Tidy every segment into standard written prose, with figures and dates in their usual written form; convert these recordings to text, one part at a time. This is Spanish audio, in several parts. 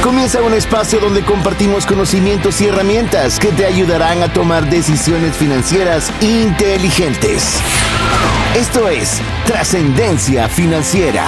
Comienza un espacio donde compartimos conocimientos y herramientas que te ayudarán a tomar decisiones financieras inteligentes. Esto es Trascendencia Financiera.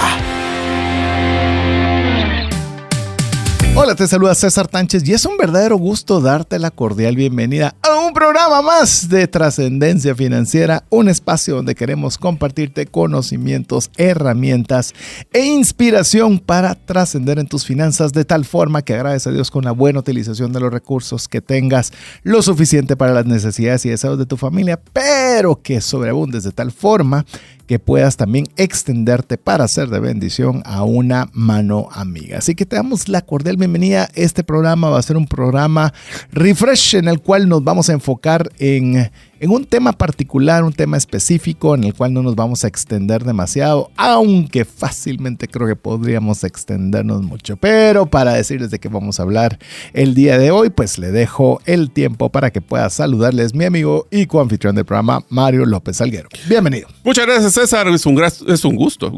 Hola, te saluda César Tánchez y es un verdadero gusto darte la cordial bienvenida a un programa más de Trascendencia Financiera, un espacio donde queremos compartirte conocimientos, herramientas e inspiración para trascender en tus finanzas de tal forma que agradezcas a Dios con la buena utilización de los recursos, que tengas lo suficiente para las necesidades y deseos de tu familia, pero que sobreabundes de tal forma que puedas también extenderte para ser de bendición a una mano amiga. Así que te damos la cordial bienvenida. Este programa va a ser un programa refresh en el cual nos vamos a enfocar en un tema particular, un tema específico en el cual no nos vamos a extender demasiado, aunque fácilmente creo que podríamos extendernos mucho. Pero para decirles de qué vamos a hablar el día de hoy, pues le dejo el tiempo para que pueda saludarles mi amigo y coanfitrión del programa, Mario López Salguero. Bienvenido. Muchas gracias, César. Es un gusto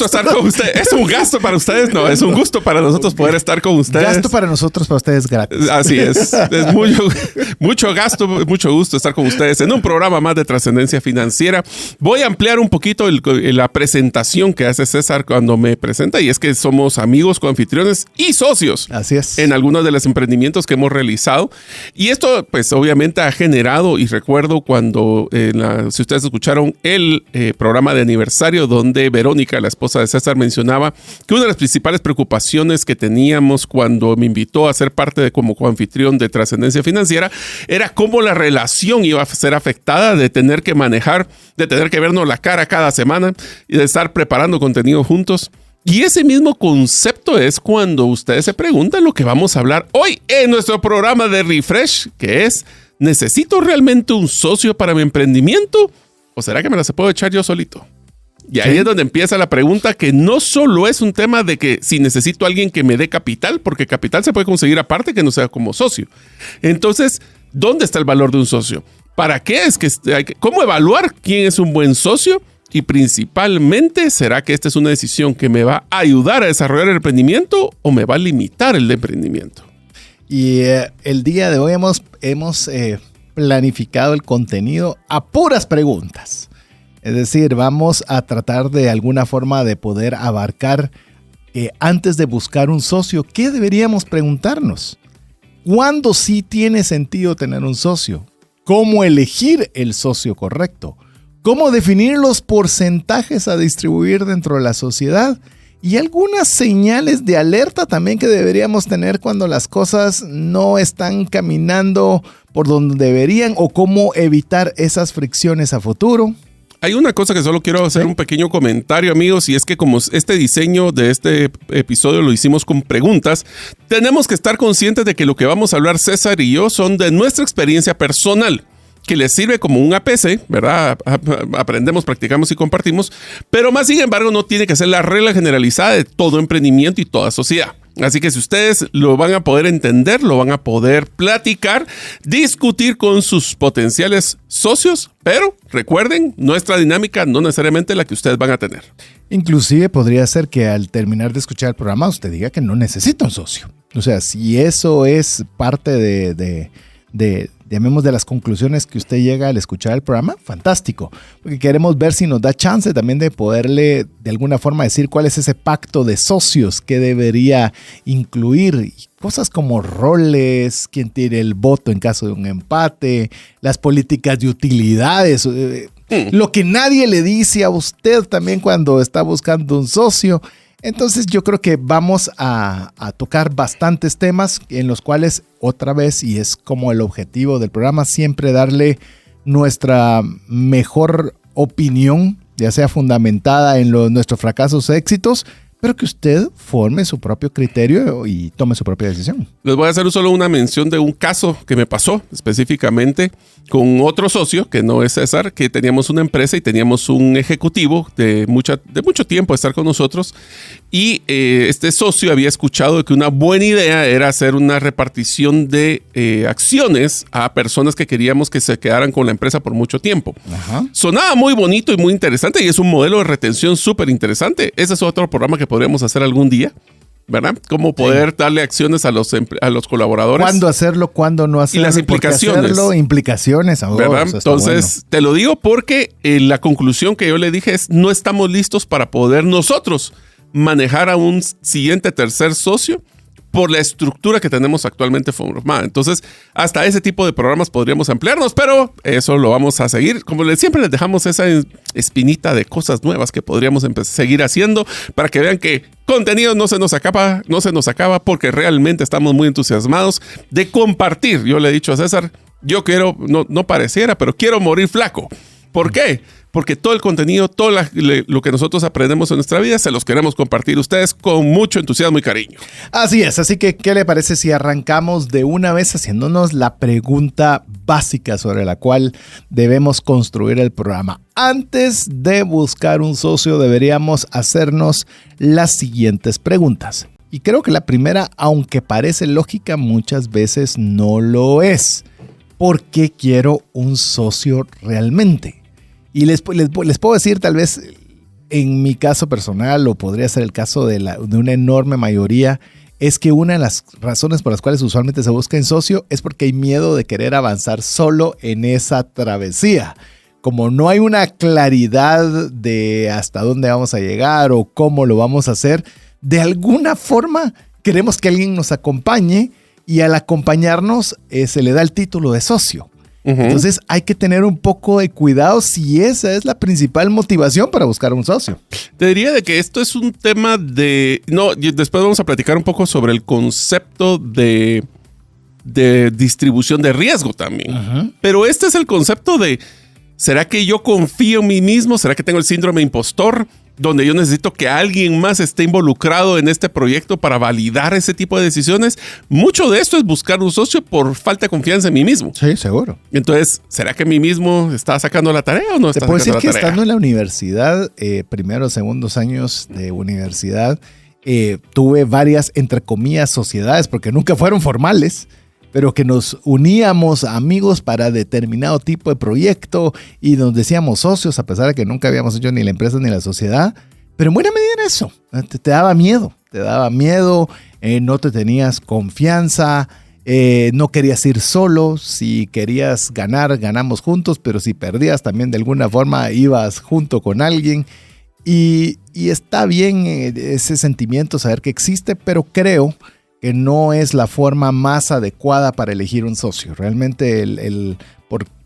estar con ustedes. Es un gasto para ustedes, no, es un gusto para nosotros poder estar con ustedes. Gasto para nosotros, para ustedes gratis. Así es mucho gasto, mucho gusto estar con ustedes en un programa más de Trascendencia Financiera. Voy a ampliar un poquito la presentación que hace César cuando me presenta, y es que somos amigos, coanfitriones y socios. Así es. En algunos de los emprendimientos que hemos realizado. Y esto, pues, obviamente ha generado, y recuerdo cuando, si ustedes escucharon el programa de aniversario donde Verónica, la esposa de César, mencionaba que una de las principales preocupaciones que teníamos cuando me invitó a ser parte como coanfitrión de Trascendencia Financiera era cómo la relación iba a ser afectada de tener que manejar, de tener que vernos la cara cada semana y de estar preparando contenido juntos. Y ese mismo concepto es cuando ustedes se preguntan lo que vamos a hablar hoy en nuestro programa de Refresh, que es: ¿necesito realmente un socio para mi emprendimiento? ¿O será que me la puedo echar yo solito? Y ahí es donde empieza la pregunta, que no solo es un tema de que si necesito a alguien que me dé capital, porque capital se puede conseguir aparte que no sea como socio. Entonces, ¿dónde está el valor de un socio? ¿Para qué es que cómo evaluar quién es un buen socio? Y principalmente, ¿será que esta es una decisión que me va a ayudar a desarrollar el emprendimiento o me va a limitar el emprendimiento? Y el día de hoy hemos planificado el contenido a puras preguntas. Es decir, vamos a tratar de alguna forma de poder abarcar, antes de buscar un socio, ¿qué deberíamos preguntarnos? ¿Cuándo sí tiene sentido tener un socio? ¿Cómo elegir el socio correcto? ¿Cómo definir los porcentajes a distribuir dentro de la sociedad? Y algunas señales de alerta también que deberíamos tener cuando las cosas no están caminando por donde deberían, o cómo evitar esas fricciones a futuro. Hay una cosa que solo quiero hacer un pequeño comentario, amigos, y es que como este diseño de este episodio lo hicimos con preguntas, tenemos que estar conscientes de que lo que vamos a hablar César y yo son de nuestra experiencia personal, que les sirve como un APC, ¿verdad? Aprendemos, practicamos y compartimos, pero más sin embargo no tiene que ser la regla generalizada de todo emprendimiento y toda sociedad. Así que si ustedes lo van a poder entender, lo van a poder platicar, discutir con sus potenciales socios, pero recuerden, nuestra dinámica no necesariamente la que ustedes van a tener. Inclusive podría ser que al terminar de escuchar el programa usted diga que no necesita un socio. O sea, si eso es parte de llamemos de las conclusiones que usted llega al escuchar el programa, fantástico, porque queremos ver si nos da chance también de poderle de alguna forma decir cuál es ese pacto de socios que debería incluir cosas como roles, quién tiene el voto en caso de un empate, las políticas de utilidades, lo que nadie le dice a usted también cuando está buscando un socio. Entonces yo creo que vamos a tocar bastantes temas en los cuales, otra vez, y es como el objetivo del programa, siempre darle nuestra mejor opinión, ya sea fundamentada en nuestros fracasos o éxitos, pero que usted forme su propio criterio y tome su propia decisión. Les voy a hacer solo una mención de un caso que me pasó específicamente con otro socio, que no es César, que teníamos una empresa y teníamos un ejecutivo de mucho tiempo de estar con nosotros, y este socio había escuchado que una buena idea era hacer una repartición de acciones a personas que queríamos que se quedaran con la empresa por mucho tiempo. Ajá. Sonaba muy bonito y muy interesante, y es un modelo de retención súper interesante. Ese es otro programa que podríamos hacer algún día. ¿verdad? Cómo poder darle acciones a los colaboradores. ¿Cuándo hacerlo? ¿Cuándo no hacerlo? Y las implicaciones. Implicaciones. ¿Verdad? Entonces, te lo digo porque la conclusión que yo le dije es, no estamos listos para poder nosotros manejar a un siguiente tercer socio por la estructura que tenemos actualmente formada. Entonces, hasta ese tipo de programas podríamos ampliarnos, pero eso lo vamos a seguir. Como siempre les dejamos esa espinita de cosas nuevas que podríamos seguir haciendo para que vean que contenido no se nos acaba porque realmente estamos muy entusiasmados de compartir. Yo le he dicho a César, yo quiero, no pareciera, pero quiero morir flaco. ¿Por qué? Porque todo el contenido, todo lo que nosotros aprendemos en nuestra vida, se los queremos compartir a ustedes con mucho entusiasmo y cariño. Así es, así que ¿qué le parece si arrancamos de una vez haciéndonos la pregunta básica sobre la cual debemos construir el programa? Antes de buscar un socio, deberíamos hacernos las siguientes preguntas. Y creo que la primera, aunque parece lógica, muchas veces no lo es. ¿Por qué quiero un socio realmente? Y les puedo decir, tal vez en mi caso personal, o podría ser el caso de una enorme mayoría, es que una de las razones por las cuales usualmente se busca en socio es porque hay miedo de querer avanzar solo en esa travesía. Como no hay una claridad de hasta dónde vamos a llegar o cómo lo vamos a hacer, de alguna forma queremos que alguien nos acompañe y al acompañarnos se le da el título de socio. Entonces hay que tener un poco de cuidado si esa es la principal motivación para buscar un socio. Te diría de que esto es un tema de... No, después vamos a platicar un poco sobre el concepto de distribución de riesgo también. Pero este es el concepto de... ¿Será que yo confío en mí mismo? ¿Será que tengo el síndrome impostor? Donde yo necesito que alguien más esté involucrado en este proyecto para validar ese tipo de decisiones. Mucho de esto es buscar un socio por falta de confianza en mí mismo. Sí, seguro. Entonces, ¿será que mí mismo está sacando la tarea o no está sacando la tarea? Te puedo decir que estando en la universidad, primeros, segundos años de universidad, tuve varias, entre comillas, sociedades, porque nunca fueron formales, pero que nos uníamos amigos para determinado tipo de proyecto y nos decíamos socios, a pesar de que nunca habíamos hecho ni la empresa ni la sociedad. Pero en buena medida en eso, te daba miedo, no te tenías confianza, no querías ir solo. Si querías ganar, ganamos juntos, pero si perdías también de alguna forma ibas junto con alguien. Y está bien ese sentimiento, saber que existe, pero creo que no es la forma más adecuada para elegir un socio. Realmente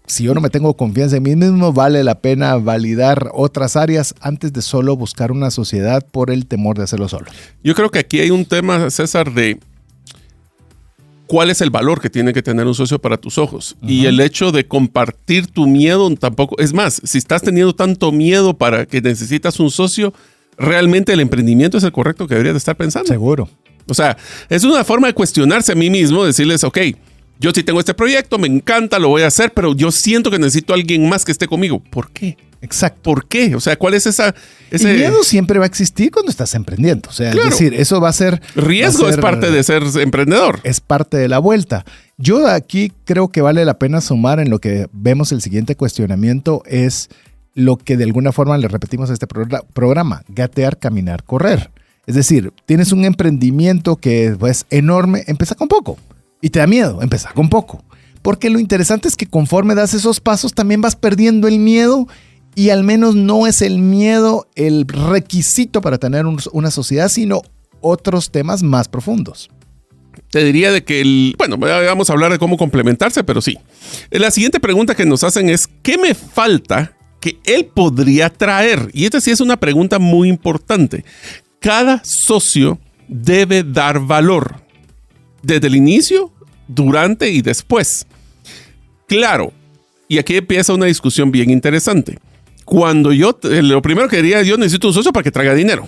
si yo no me tengo confianza en mí mismo, vale la pena validar otras áreas antes de solo buscar una sociedad por el temor de hacerlo solo. Yo creo que aquí hay un tema, César, de cuál es el valor que tiene que tener un socio para tus ojos. Y el hecho de compartir tu miedo tampoco... Es más, si estás teniendo tanto miedo para que necesitas un socio, realmente el emprendimiento es el correcto que deberías de estar pensando. Seguro. O sea, es una forma de cuestionarse a mí mismo, decirles, ok, yo sí tengo este proyecto, me encanta, lo voy a hacer, pero yo siento que necesito a alguien más que esté conmigo. ¿Por qué? Exacto. ¿Por qué? O sea, ¿cuál es ese... El miedo siempre va a existir cuando estás emprendiendo. O sea, claro, es decir, eso va a ser... Riesgo es parte de ser emprendedor. Es parte de la vuelta. Yo aquí creo que vale la pena sumar en lo que vemos el siguiente cuestionamiento es lo que de alguna forma le repetimos a este programa, gatear, caminar, correr. Es decir, tienes un emprendimiento que es enorme, empieza con poco. Y te da miedo, empezar con poco. Porque lo interesante es que conforme das esos pasos también vas perdiendo el miedo y al menos no es el miedo el requisito para tener una sociedad, sino otros temas más profundos. Te diría de que vamos a hablar de cómo complementarse, pero sí. La siguiente pregunta que nos hacen es, ¿qué me falta que él podría traer? Y esta sí es una pregunta muy importante. Cada socio debe dar valor desde el inicio, durante y después. Claro, y aquí empieza una discusión bien interesante. Cuando lo primero que diría, yo necesito un socio para que traiga dinero.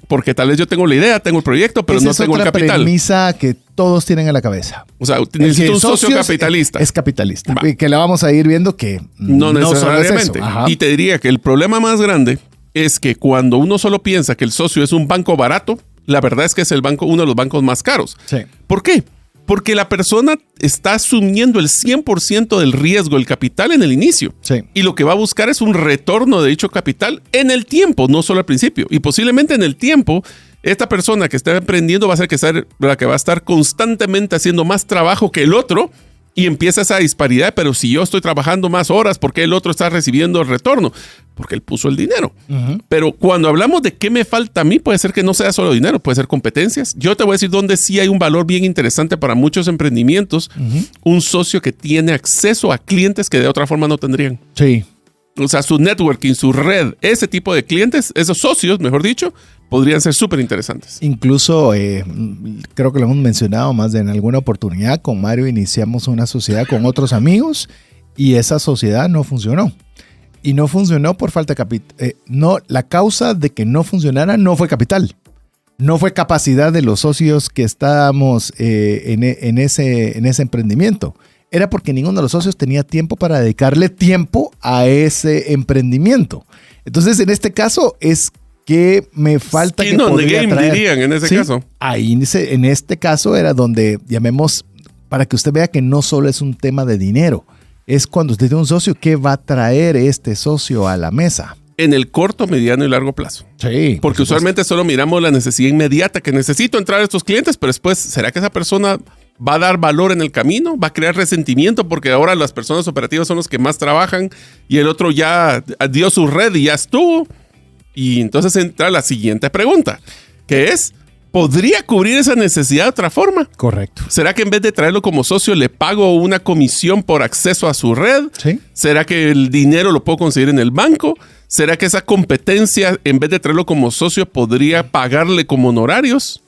Porque tal vez yo tengo la idea, tengo el proyecto, pero no tengo el capital. Esa es otra premisa que todos tienen en la cabeza. O sea, necesito un socio capitalista. Es capitalista. Va. Que la vamos a ir viendo que no necesariamente. Y te diría que el problema más grande es que cuando uno solo piensa que el socio es un banco barato, la verdad es que es uno de los bancos más caros. Sí. ¿Por qué? Porque la persona está asumiendo el 100% del riesgo, el capital en el inicio. Sí. Y lo que va a buscar es un retorno de dicho capital en el tiempo, no solo al principio. Y posiblemente en el tiempo esta persona que está emprendiendo va a ser la que va a estar constantemente haciendo más trabajo que el otro y empieza esa disparidad. Pero si yo estoy trabajando más horas, ¿por qué el otro está recibiendo el retorno? Porque él puso el dinero. Pero cuando hablamos de qué me falta a mí, puede ser que no sea solo dinero, puede ser competencias. Yo te voy a decir dónde sí hay un valor bien interesante para muchos emprendimientos. Un socio que tiene acceso a clientes que de otra forma no tendrían. Sí. O sea, su networking, su red, ese tipo de clientes, esos socios, mejor dicho, podrían ser súper interesantes. Incluso, creo que lo hemos mencionado más de en alguna oportunidad, con Mario iniciamos una sociedad con otros amigos y esa sociedad no funcionó. Y no funcionó por falta de capital. La causa de que no funcionara no fue capital. No fue capacidad de los socios que estábamos en ese emprendimiento. Era porque ninguno de los socios tenía tiempo para dedicarle tiempo a ese emprendimiento. Entonces, en este caso, es que me falta que podría traer. Dirían en ese caso. Ahí, en este caso, era donde, llamemos, para que usted vea que no solo es un tema de dinero. Es cuando usted tiene un socio, ¿qué va a traer este socio a la mesa? En el corto, mediano y largo plazo. Sí. Porque usualmente solo miramos la necesidad inmediata, que necesito entrar a estos clientes, pero después, ¿será que esa persona va a dar valor en el camino? ¿Va a crear resentimiento porque ahora las personas operativas son los que más trabajan y el otro ya dio su red y ya estuvo? Y entonces entra la siguiente pregunta, que es, ¿podría cubrir esa necesidad de otra forma? Correcto. ¿Será que en vez de traerlo como socio le pago una comisión por acceso a su red? Sí. ¿Será que el dinero lo puedo conseguir en el banco? ¿Será que esa competencia, en vez de traerlo como socio, podría pagarle como honorarios?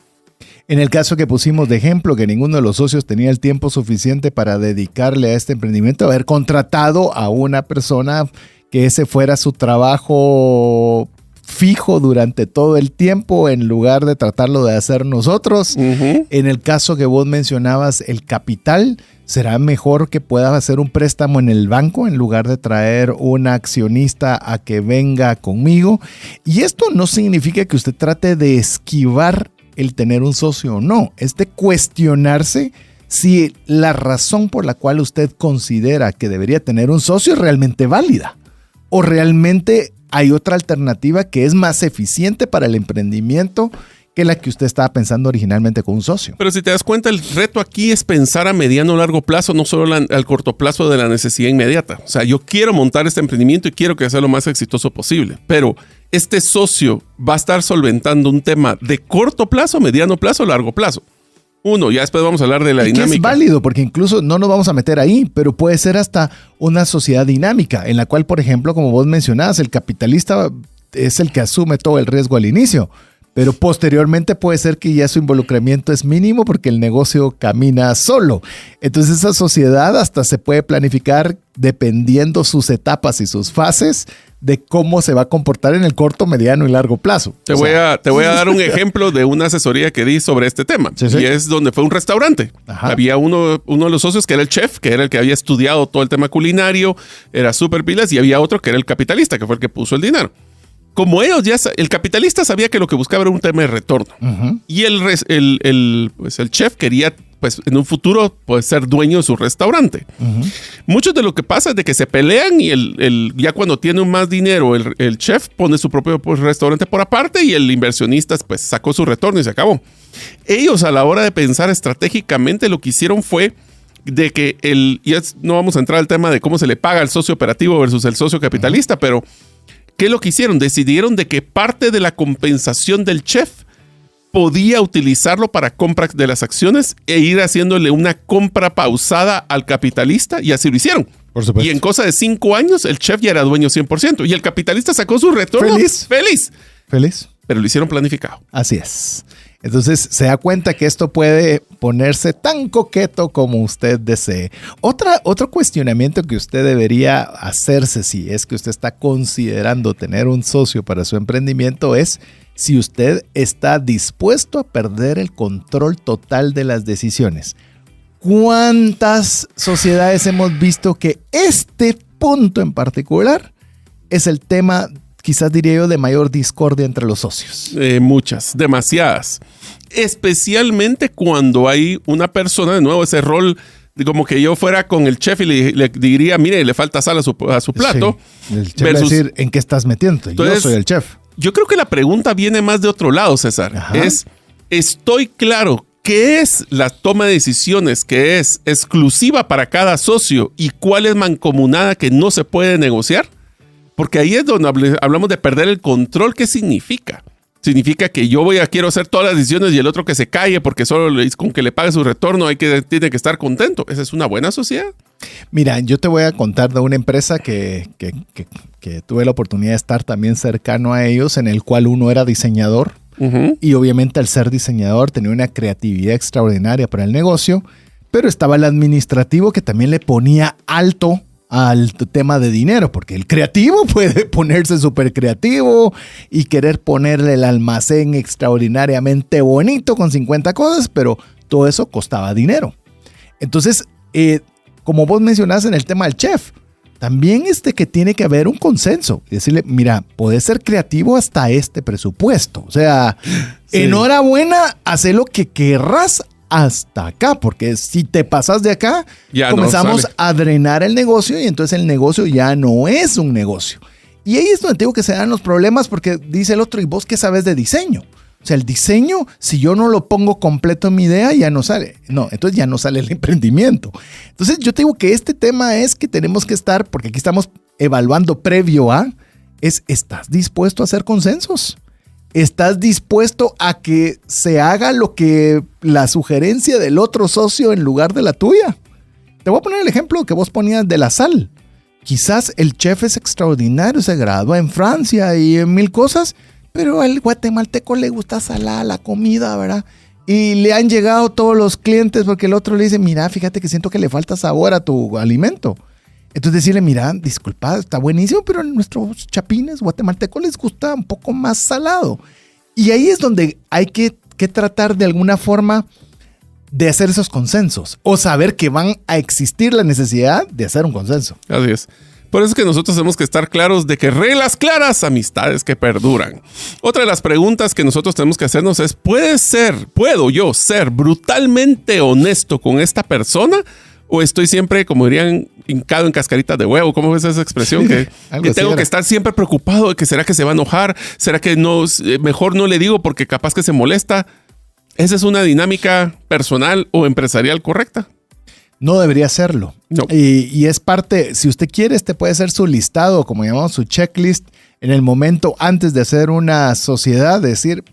En el caso que pusimos de ejemplo, que ninguno de los socios tenía el tiempo suficiente para dedicarle a este emprendimiento, haber contratado a una persona que ese fuera su trabajo fijo durante todo el tiempo en lugar de tratarlo de hacer nosotros. En el caso que vos mencionabas, el capital, será mejor que pueda hacer un préstamo en el banco en lugar de traer un accionista a que venga conmigo. Y esto no significa que usted trate de esquivar el tener un socio o no. Es de cuestionarse si la razón por la cual usted considera que debería tener un socio es realmente válida o realmente hay otra alternativa que es más eficiente para el emprendimiento que la que usted estaba pensando originalmente con un socio. Pero si te das cuenta, el reto aquí es pensar a mediano o largo plazo, no solo al corto plazo de la necesidad inmediata. O sea, yo quiero montar este emprendimiento y quiero que sea lo más exitoso posible, pero este socio va a estar solventando un tema de corto plazo, mediano plazo, largo plazo. Uno, ya después vamos a hablar de la dinámica. Es válido, porque incluso no nos vamos a meter ahí, pero puede ser hasta una sociedad dinámica, en la cual, por ejemplo, como vos mencionabas, el capitalista es el que asume todo el riesgo al inicio, pero posteriormente puede ser que ya su involucramiento es mínimo porque el negocio camina solo. Entonces esa sociedad hasta se puede planificar dependiendo sus etapas y sus fases de cómo se va a comportar en el corto, mediano y largo plazo. Te voy a dar un ejemplo de una asesoría que di sobre este tema. Sí. Y es donde fue un restaurante. Ajá. Había uno de los socios que era el chef, que era el que había estudiado todo el tema culinario, era súper pilas, y había otro que era el capitalista, que fue el que puso el dinero. Como ellos el capitalista sabía que lo que buscaba era un tema de retorno. Y el chef quería, pues, en un futuro, pues, ser dueño de su restaurante. Mucho de lo que pasa es de que se pelean y ya cuando tiene más dinero, el chef pone su propio restaurante por aparte y el inversionista, pues, sacó su retorno y se acabó. Ellos, a la hora de pensar estratégicamente, lo que hicieron fue de que no vamos a entrar al tema de cómo se le paga al socio operativo versus el socio capitalista, pero ¿qué es lo que hicieron? Decidieron de que parte de la compensación del chef podía utilizarlo para compra de las acciones e ir haciéndole una compra pausada al capitalista, y así lo hicieron. Por supuesto. Y en cosa de 5 años, el chef ya era dueño 100%. Y el capitalista sacó su retorno. ¡Feliz! Pero lo hicieron planificado. Así es. Entonces se da cuenta que esto puede ponerse tan coqueto como usted desee. Otro cuestionamiento que usted debería hacerse si es que usted está considerando tener un socio para su emprendimiento es si usted está dispuesto a perder el control total de las decisiones. ¿Cuántas sociedades hemos visto que este punto en particular es el tema, quizás diría yo, de mayor discordia entre los socios? Muchas, demasiadas. Especialmente cuando hay una persona, de nuevo, ese rol, como que yo fuera con el chef y le diría, mire, le falta sal a su plato. Sí. El chef versus, va a decir, ¿en qué estás metiendo? Entonces, yo soy el chef. yo creo que la pregunta viene más de otro lado, César. Ajá. ¿Estoy claro qué es la toma de decisiones que es exclusiva para cada socio y cuál es mancomunada que no se puede negociar? Porque ahí es donde hablamos de perder el control. ¿Qué significa? Significa que yo quiero hacer todas las decisiones y el otro que se calle porque solo con que le pague su retorno tiene que estar contento. ¿Esa es una buena sociedad? Mira, yo te voy a contar de una empresa que tuve la oportunidad de estar también cercano a ellos, en el cual uno era diseñador. Uh-huh. Y obviamente al ser diseñador tenía una creatividad extraordinaria para el negocio, pero estaba el administrativo que también le ponía alto al tema de dinero, porque el creativo puede ponerse súper creativo y querer ponerle el almacén extraordinariamente bonito con 50 cosas, pero todo eso costaba dinero. Entonces, como vos mencionás en el tema del chef, también que tiene que haber un consenso y decirle, mira, podés ser creativo hasta este presupuesto. O sea, sí. Enhorabuena, haz lo que querrás hasta acá, porque si te pasas de acá, ya comenzamos a drenar el negocio y entonces el negocio ya no es un negocio. Y ahí es donde digo que se dan los problemas, porque dice el otro, ¿y vos qué sabes de diseño? O sea, el diseño, si yo no lo pongo completo en mi idea, ya no sale. No, entonces ya no sale el emprendimiento. Entonces yo te digo que este tema es que tenemos que estar, porque aquí estamos evaluando previo a, ¿estás dispuesto a hacer consensos? ¿Estás dispuesto a que se haga lo que la sugerencia del otro socio en lugar de la tuya? Te voy a poner el ejemplo que vos ponías de la sal. Quizás el chef es extraordinario, se gradúa en Francia y en 1000 cosas, pero al guatemalteco le gusta salada la comida, ¿verdad? Y le han llegado todos los clientes porque el otro le dice, mira, fíjate que siento que le falta sabor a tu alimento. Entonces decirle, mira, disculpa, está buenísimo, pero a nuestros chapines guatemaltecos les gusta un poco más salado. Y ahí es donde hay que tratar de alguna forma de hacer esos consensos o saber que van a existir la necesidad de hacer un consenso. Así es. Por eso es que nosotros tenemos que estar claros de que reglas claras, amistades que perduran. Otra de las preguntas que nosotros tenemos que hacernos es, ¿puedo yo ser brutalmente honesto con esta persona? ¿O estoy siempre, como dirían, hincado en cascaritas de huevo? ¿Cómo es esa expresión? Que tengo que estar siempre preocupado de que será que se va a enojar, será que no, mejor no le digo porque capaz que se molesta. ¿Esa es una dinámica personal o empresarial correcta? No debería serlo. No. Y es parte, si usted quiere, puede ser su listado, como llamamos su checklist, en el momento antes de hacer una sociedad, decir,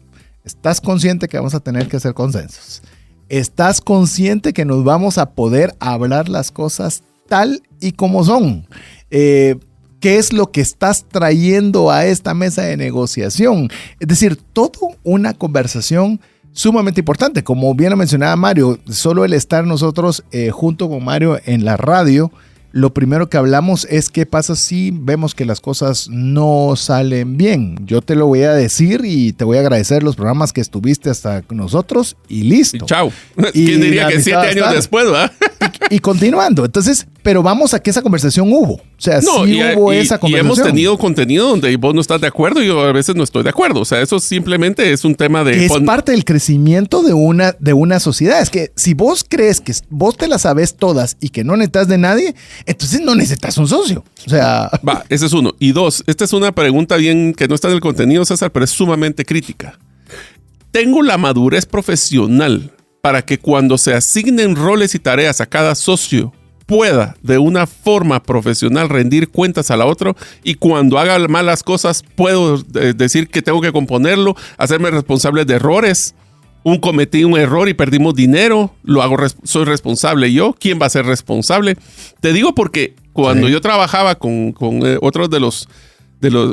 ¿estás consciente que vamos a tener que hacer consensos? ¿Estás consciente que nos vamos a poder hablar las cosas tal y como son? ¿Qué es lo que estás trayendo a esta mesa de negociación? Es decir, toda una conversación sumamente importante. Como bien lo mencionaba Mario, solo el estar nosotros junto con Mario en la radio, lo primero que hablamos es qué pasa si vemos que las cosas no salen bien. Yo te lo voy a decir y te voy a agradecer los programas que estuviste hasta nosotros y listo. Y chao. ¿Quién diría que 7 años después, ¿verdad? Y continuando. Entonces, pero vamos a que esa conversación hubo. O sea, sí hubo esa conversación. Y hemos tenido contenido donde vos no estás de acuerdo y yo a veces no estoy de acuerdo. O sea, eso simplemente es un tema de... Que es parte del crecimiento de una sociedad. Es que si vos crees que vos te las sabes todas y que no necesitas de nadie, entonces no necesitas un socio. O sea... Va, ese es uno. Y dos, esta es una pregunta bien que no está en el contenido, César, pero es sumamente crítica. ¿Tengo la madurez profesional para que cuando se asignen roles y tareas a cada socio pueda de una forma profesional rendir cuentas a la otra y cuando haga malas cosas puedo decir que tengo que componerlo, hacerme responsable de errores? Cometí un error y perdimos dinero, soy responsable yo. ¿Quién va a ser responsable? Te digo porque cuando yo trabajaba con otros de los,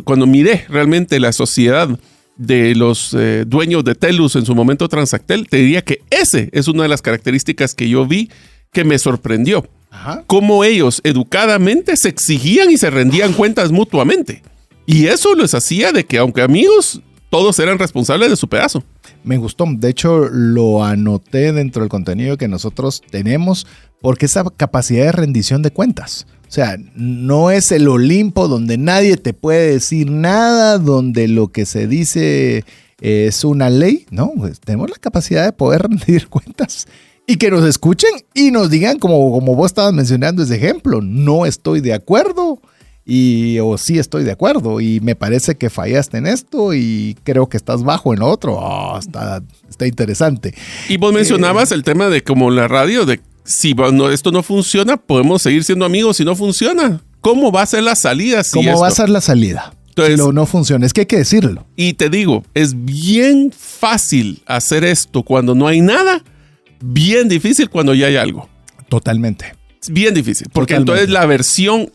cuando miré realmente la sociedad de los dueños de Telus en su momento Transactel, te diría que ese es una de las características que yo vi que me sorprendió. Ajá. Cómo ellos educadamente se exigían y se rendían cuentas mutuamente. Y eso les hacía de que, aunque amigos, todos eran responsables de su pedazo. Me gustó. De hecho, lo anoté dentro del contenido que nosotros tenemos porque esa capacidad de rendición de cuentas. O sea, no es el Olimpo donde nadie te puede decir nada, donde lo que se dice es una ley. No, pues tenemos la capacidad de poder rendir cuentas y que nos escuchen y nos digan, como vos estabas mencionando ese ejemplo, no estoy de acuerdo. o sí estoy de acuerdo y me parece que fallaste en esto y creo que estás bajo en otro. Está interesante. Y vos mencionabas el tema de como la radio, de si esto no funciona, podemos seguir siendo amigos si no funciona. ¿Cómo va a ser la salida? ¿Cómo va a ser la salida? Entonces, si no funciona, es que hay que decirlo. Y te digo, es bien fácil hacer esto cuando no hay nada, bien difícil cuando ya hay algo. Totalmente. Es bien difícil, porque entonces la aversión,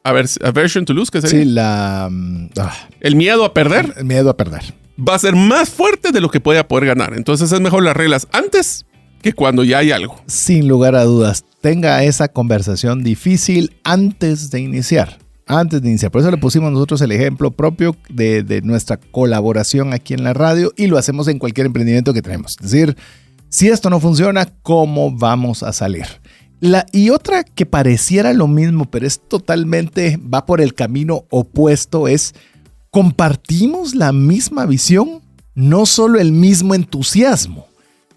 aversion to lose, ¿qué sería? Sí, el miedo a perder. El miedo a perder. Va a ser más fuerte de lo que pueda poder ganar. Entonces es mejor las reglas antes que cuando ya hay algo. Sin lugar a dudas, tenga esa conversación difícil antes de iniciar. Por eso le pusimos nosotros el ejemplo propio de nuestra colaboración aquí en la radio y lo hacemos en cualquier emprendimiento que tenemos. Es decir, si esto no funciona, ¿cómo vamos a salir? Y otra que pareciera lo mismo, pero es totalmente, va por el camino opuesto, es compartimos la misma visión, no solo el mismo entusiasmo.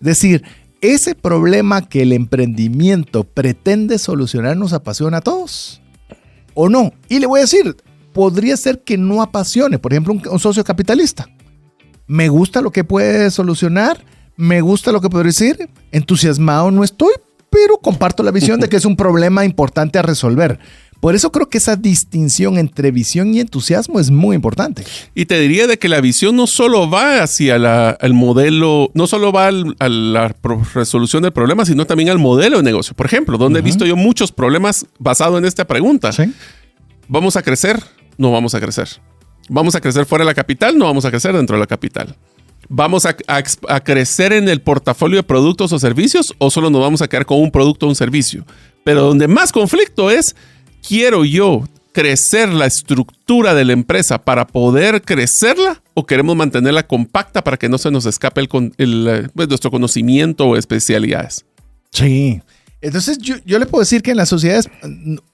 Es decir, ese problema que el emprendimiento pretende solucionar nos apasiona a todos, ¿o no? Y le voy a decir, podría ser que no apasione, por ejemplo, un socio capitalista. Me gusta lo que puede solucionar, me gusta lo que puede decir, entusiasmado no estoy, pero comparto la visión de que es un problema importante a resolver. Por eso creo que esa distinción entre visión y entusiasmo es muy importante. Y te diría de que la visión no solo va hacia el modelo, no solo va a la resolución del problema, sino también al modelo de negocio. Por ejemplo, donde he visto yo muchos problemas basados en esta pregunta. ¿Sí? ¿Vamos a crecer? No vamos a crecer. ¿Vamos a crecer fuera de la capital? No vamos a crecer dentro de la capital. ¿Vamos a crecer en el portafolio de productos o servicios o solo nos vamos a quedar con un producto o un servicio? Pero donde más conflicto es, ¿quiero yo crecer la estructura de la empresa para poder crecerla o queremos mantenerla compacta para que no se nos escape nuestro conocimiento o especialidades? Sí. Entonces yo le puedo decir que en las sociedades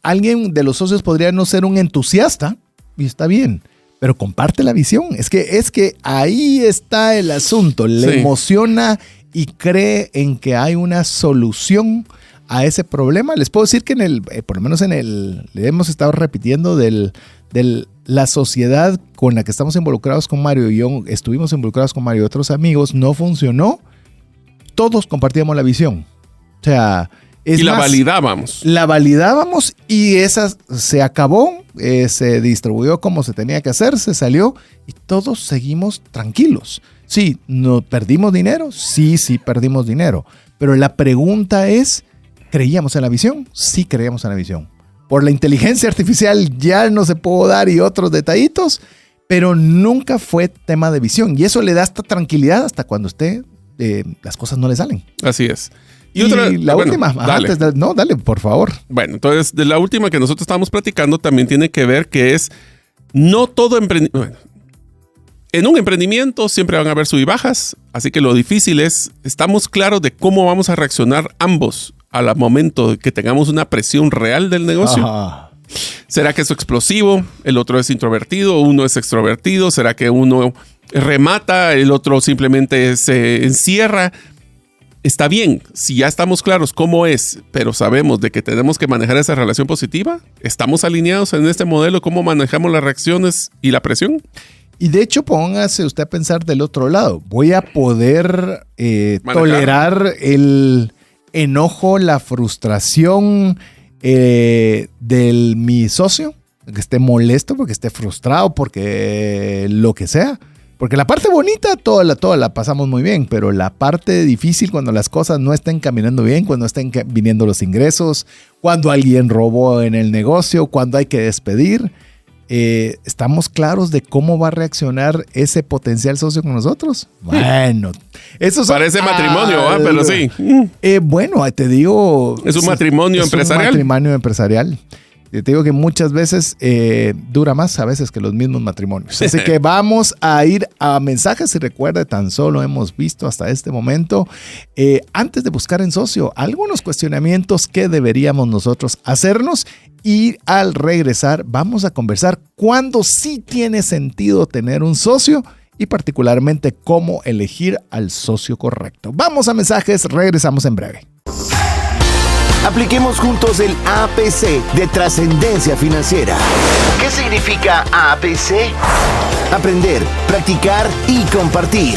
alguien de los socios podría no ser un entusiasta y está bien. Pero comparte la visión. Es que ahí está el asunto. Le emociona y cree en que hay una solución a ese problema. Les puedo decir que por lo menos le hemos estado repitiendo de la sociedad con la que estamos involucrados con Mario y yo, estuvimos involucrados con Mario y otros amigos, no funcionó. Todos compartíamos la visión. O sea, la validábamos. La validábamos y esa se acabó. Se distribuyó como se tenía que hacer, se salió y todos seguimos tranquilos. Sí, ¿no perdimos dinero? Sí, perdimos dinero. Pero la pregunta es, ¿creíamos en la visión? Sí, creíamos en la visión. Por la inteligencia artificial ya no se pudo dar y otros detallitos, pero nunca fue tema de visión. Y eso le da hasta tranquilidad hasta cuando las cosas no le salen. Así es. Y la última, dale, por favor. Bueno, entonces, de la última que nosotros estábamos platicando también tiene que ver que es no todo emprendimiento. Bueno, en un emprendimiento siempre van a haber sub y bajas, así que lo difícil es, estamos claros de cómo vamos a reaccionar ambos al momento de que tengamos una presión real del negocio. Ajá. ¿Será que es explosivo? El otro es introvertido, uno es extrovertido. ¿Será que uno remata, el otro simplemente se encierra? Está bien, si ya estamos claros cómo es, pero sabemos de que tenemos que manejar esa relación positiva, ¿estamos alineados en este modelo? ¿Cómo manejamos las reacciones y la presión? Y de hecho, póngase usted a pensar del otro lado. ¿Voy a poder tolerar el enojo, la frustración de mi socio? Que esté molesto, porque esté frustrado, porque lo que sea. Porque la parte bonita toda la pasamos muy bien, pero la parte difícil cuando las cosas no estén caminando bien, cuando estén viniendo los ingresos, cuando alguien robó en el negocio, cuando hay que despedir, ¿estamos claros de cómo va a reaccionar ese potencial socio con nosotros? Bueno, eso parece matrimonio, pero sí. Bueno, te digo... Es un matrimonio empresarial. Es un matrimonio empresarial. Te digo que muchas veces dura más a veces que los mismos matrimonios. Así que vamos a ir a mensajes y recuerde, tan solo hemos visto hasta este momento, antes de buscar en socio, algunos cuestionamientos que deberíamos nosotros hacernos y al regresar vamos a conversar cuándo sí tiene sentido tener un socio y particularmente cómo elegir al socio correcto. Vamos a mensajes, regresamos en breve. Apliquemos juntos el APC de trascendencia financiera. ¿Qué significa APC? Aprender, practicar y compartir.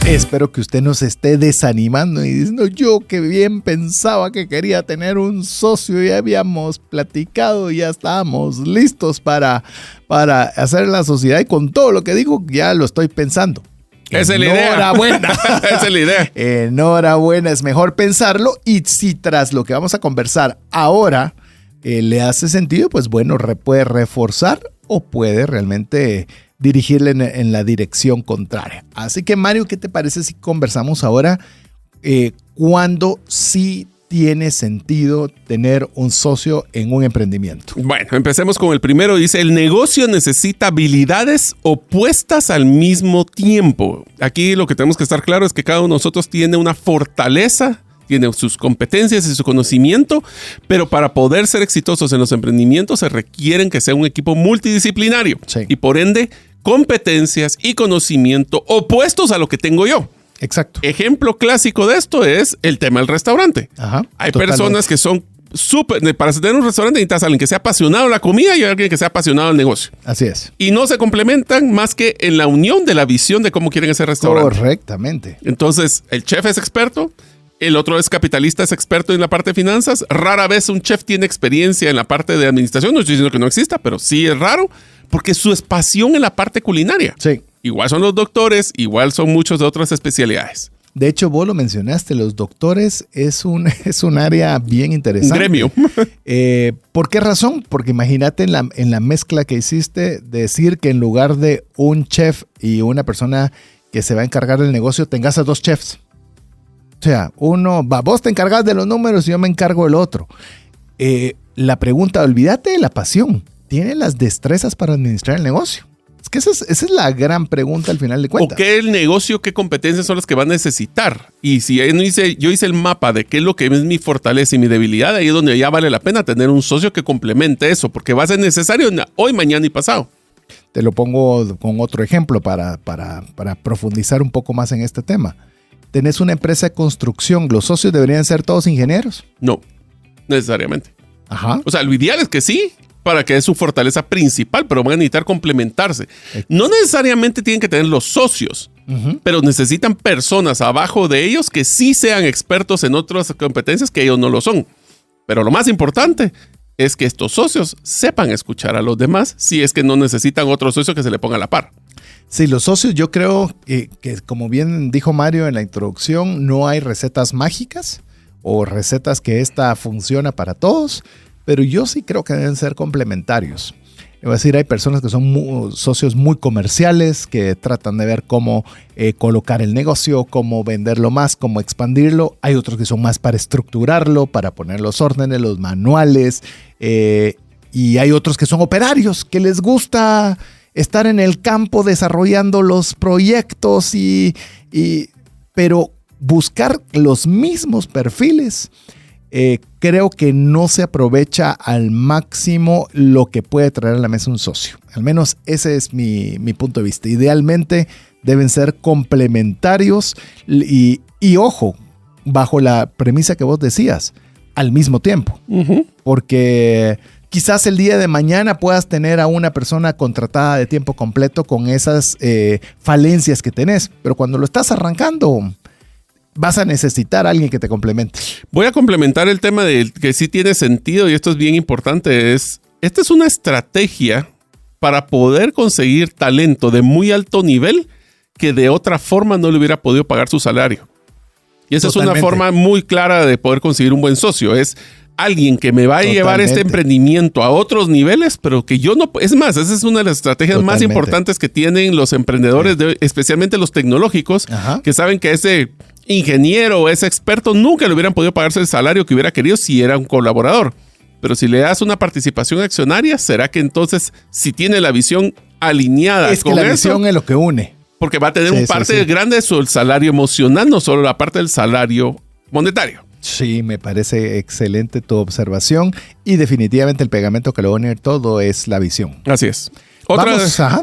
Espero que usted no se esté desanimando y diciendo, yo que bien pensaba que quería tener un socio, ya habíamos platicado, ya estábamos listos para hacer la sociedad y con todo lo que digo ya lo estoy pensando. Esa es la idea. Enhorabuena. Esa es la idea. Enhorabuena, es mejor pensarlo y si tras lo que vamos a conversar ahora le hace sentido, pues bueno, puede reforzar o puede realmente dirigirle en la dirección contraria. Así que Mario, ¿qué te parece si conversamos ahora cuándo sí tiene sentido tener un socio en un emprendimiento? Bueno, empecemos con el primero. Dice, el negocio necesita habilidades opuestas al mismo tiempo. Aquí lo que tenemos que estar claro es que cada uno de nosotros tiene una fortaleza, tiene sus competencias y su conocimiento, pero para poder ser exitosos en los emprendimientos se requieren que sea un equipo multidisciplinario. Sí. Y por ende, competencias y conocimiento opuestos a lo que tengo yo. Exacto. Ejemplo clásico de esto es el tema del restaurante. Ajá, Hay totalmente. personas que son súper... Para tener un restaurante necesitas a alguien que sea apasionado de la comida y alguien que sea apasionado del negocio. Así es. Y no se complementan más que en la unión de la visión de cómo quieren ese restaurante. Correctamente. Entonces, el chef es experto, el otro es capitalista, es experto en la parte de finanzas. Rara vez un chef tiene experiencia en la parte de administración. No estoy diciendo que no exista, pero sí es raro porque su es pasión en la parte culinaria. Sí. Igual son los doctores, igual son muchos de otras especialidades. De hecho, vos lo mencionaste, los doctores es un área bien interesante. Un gremio. ¿Por qué razón? Porque imagínate en la mezcla que hiciste, decir que en lugar de un chef y una persona que se va a encargar del negocio, tengas a dos chefs. O sea, vos te encargas de los números y yo me encargo del otro. La pregunta, olvídate de la pasión. ¿Tiene las destrezas para administrar el negocio? Es que esa es la gran pregunta al final de cuentas. ¿O qué el negocio, qué competencias son las que va a necesitar? Y si yo hice el mapa de qué es lo que es mi fortaleza y mi debilidad, ahí es donde ya vale la pena tener un socio que complemente eso, porque va a ser necesario hoy, mañana y pasado. Te lo pongo con otro ejemplo para profundizar un poco más en este tema. Tenés una empresa de construcción, ¿los socios deberían ser todos ingenieros? No, necesariamente. Ajá. O sea, lo ideal es que sí, para que es su fortaleza principal, pero van a necesitar complementarse. No necesariamente tienen que tener los socios, pero necesitan personas abajo de ellos que sí sean expertos en otras competencias que ellos no lo son. Pero lo más importante es que estos socios sepan escuchar a los demás si es que no necesitan otro socio que se le ponga a la par. Sí, los socios, yo creo que como bien dijo Mario en la introducción, no hay recetas mágicas o recetas que esta funciona para todos, pero yo sí creo que deben ser complementarios. Es decir, hay personas que son socios muy comerciales, que tratan de ver cómo colocar el negocio, cómo venderlo más, cómo expandirlo. Hay otros que son más para estructurarlo, para poner los órdenes, los manuales. Y hay otros que son operarios, que les gusta estar en el campo desarrollando los proyectos, pero buscar los mismos perfiles. Creo que no se aprovecha al máximo lo que puede traer a la mesa un socio. Al menos ese es mi punto de vista. Idealmente deben ser complementarios y ojo, bajo la premisa que vos decías, al mismo tiempo. Porque quizás el día de mañana puedas tener a una persona contratada de tiempo completo con esas falencias que tenés, pero cuando lo estás arrancando vas a necesitar a alguien que te complemente. Voy a complementar el tema de que sí tiene sentido y esto es bien importante. Esta es una estrategia para poder conseguir talento de muy alto nivel que de otra forma no le hubiera podido pagar su salario. Y esa Totalmente. es una forma muy clara de poder conseguir un buen socio. Es alguien que me va a llevar este emprendimiento a otros niveles, pero que yo no... Es más, esa es una de las estrategias más importantes que tienen los emprendedores, especialmente los tecnológicos, que saben que ese ingeniero o ese experto nunca le hubieran podido pagarse el salario que hubiera querido si era un colaborador. Pero si le das una participación accionaria, ¿será que entonces si tiene la visión alineada con eso? Es que la visión es lo que une. Porque va a tener una parte grande de su salario emocional, no solo la parte del salario monetario. Sí, me parece excelente tu observación y definitivamente el pegamento que lo va a unir todo es la visión. Así es.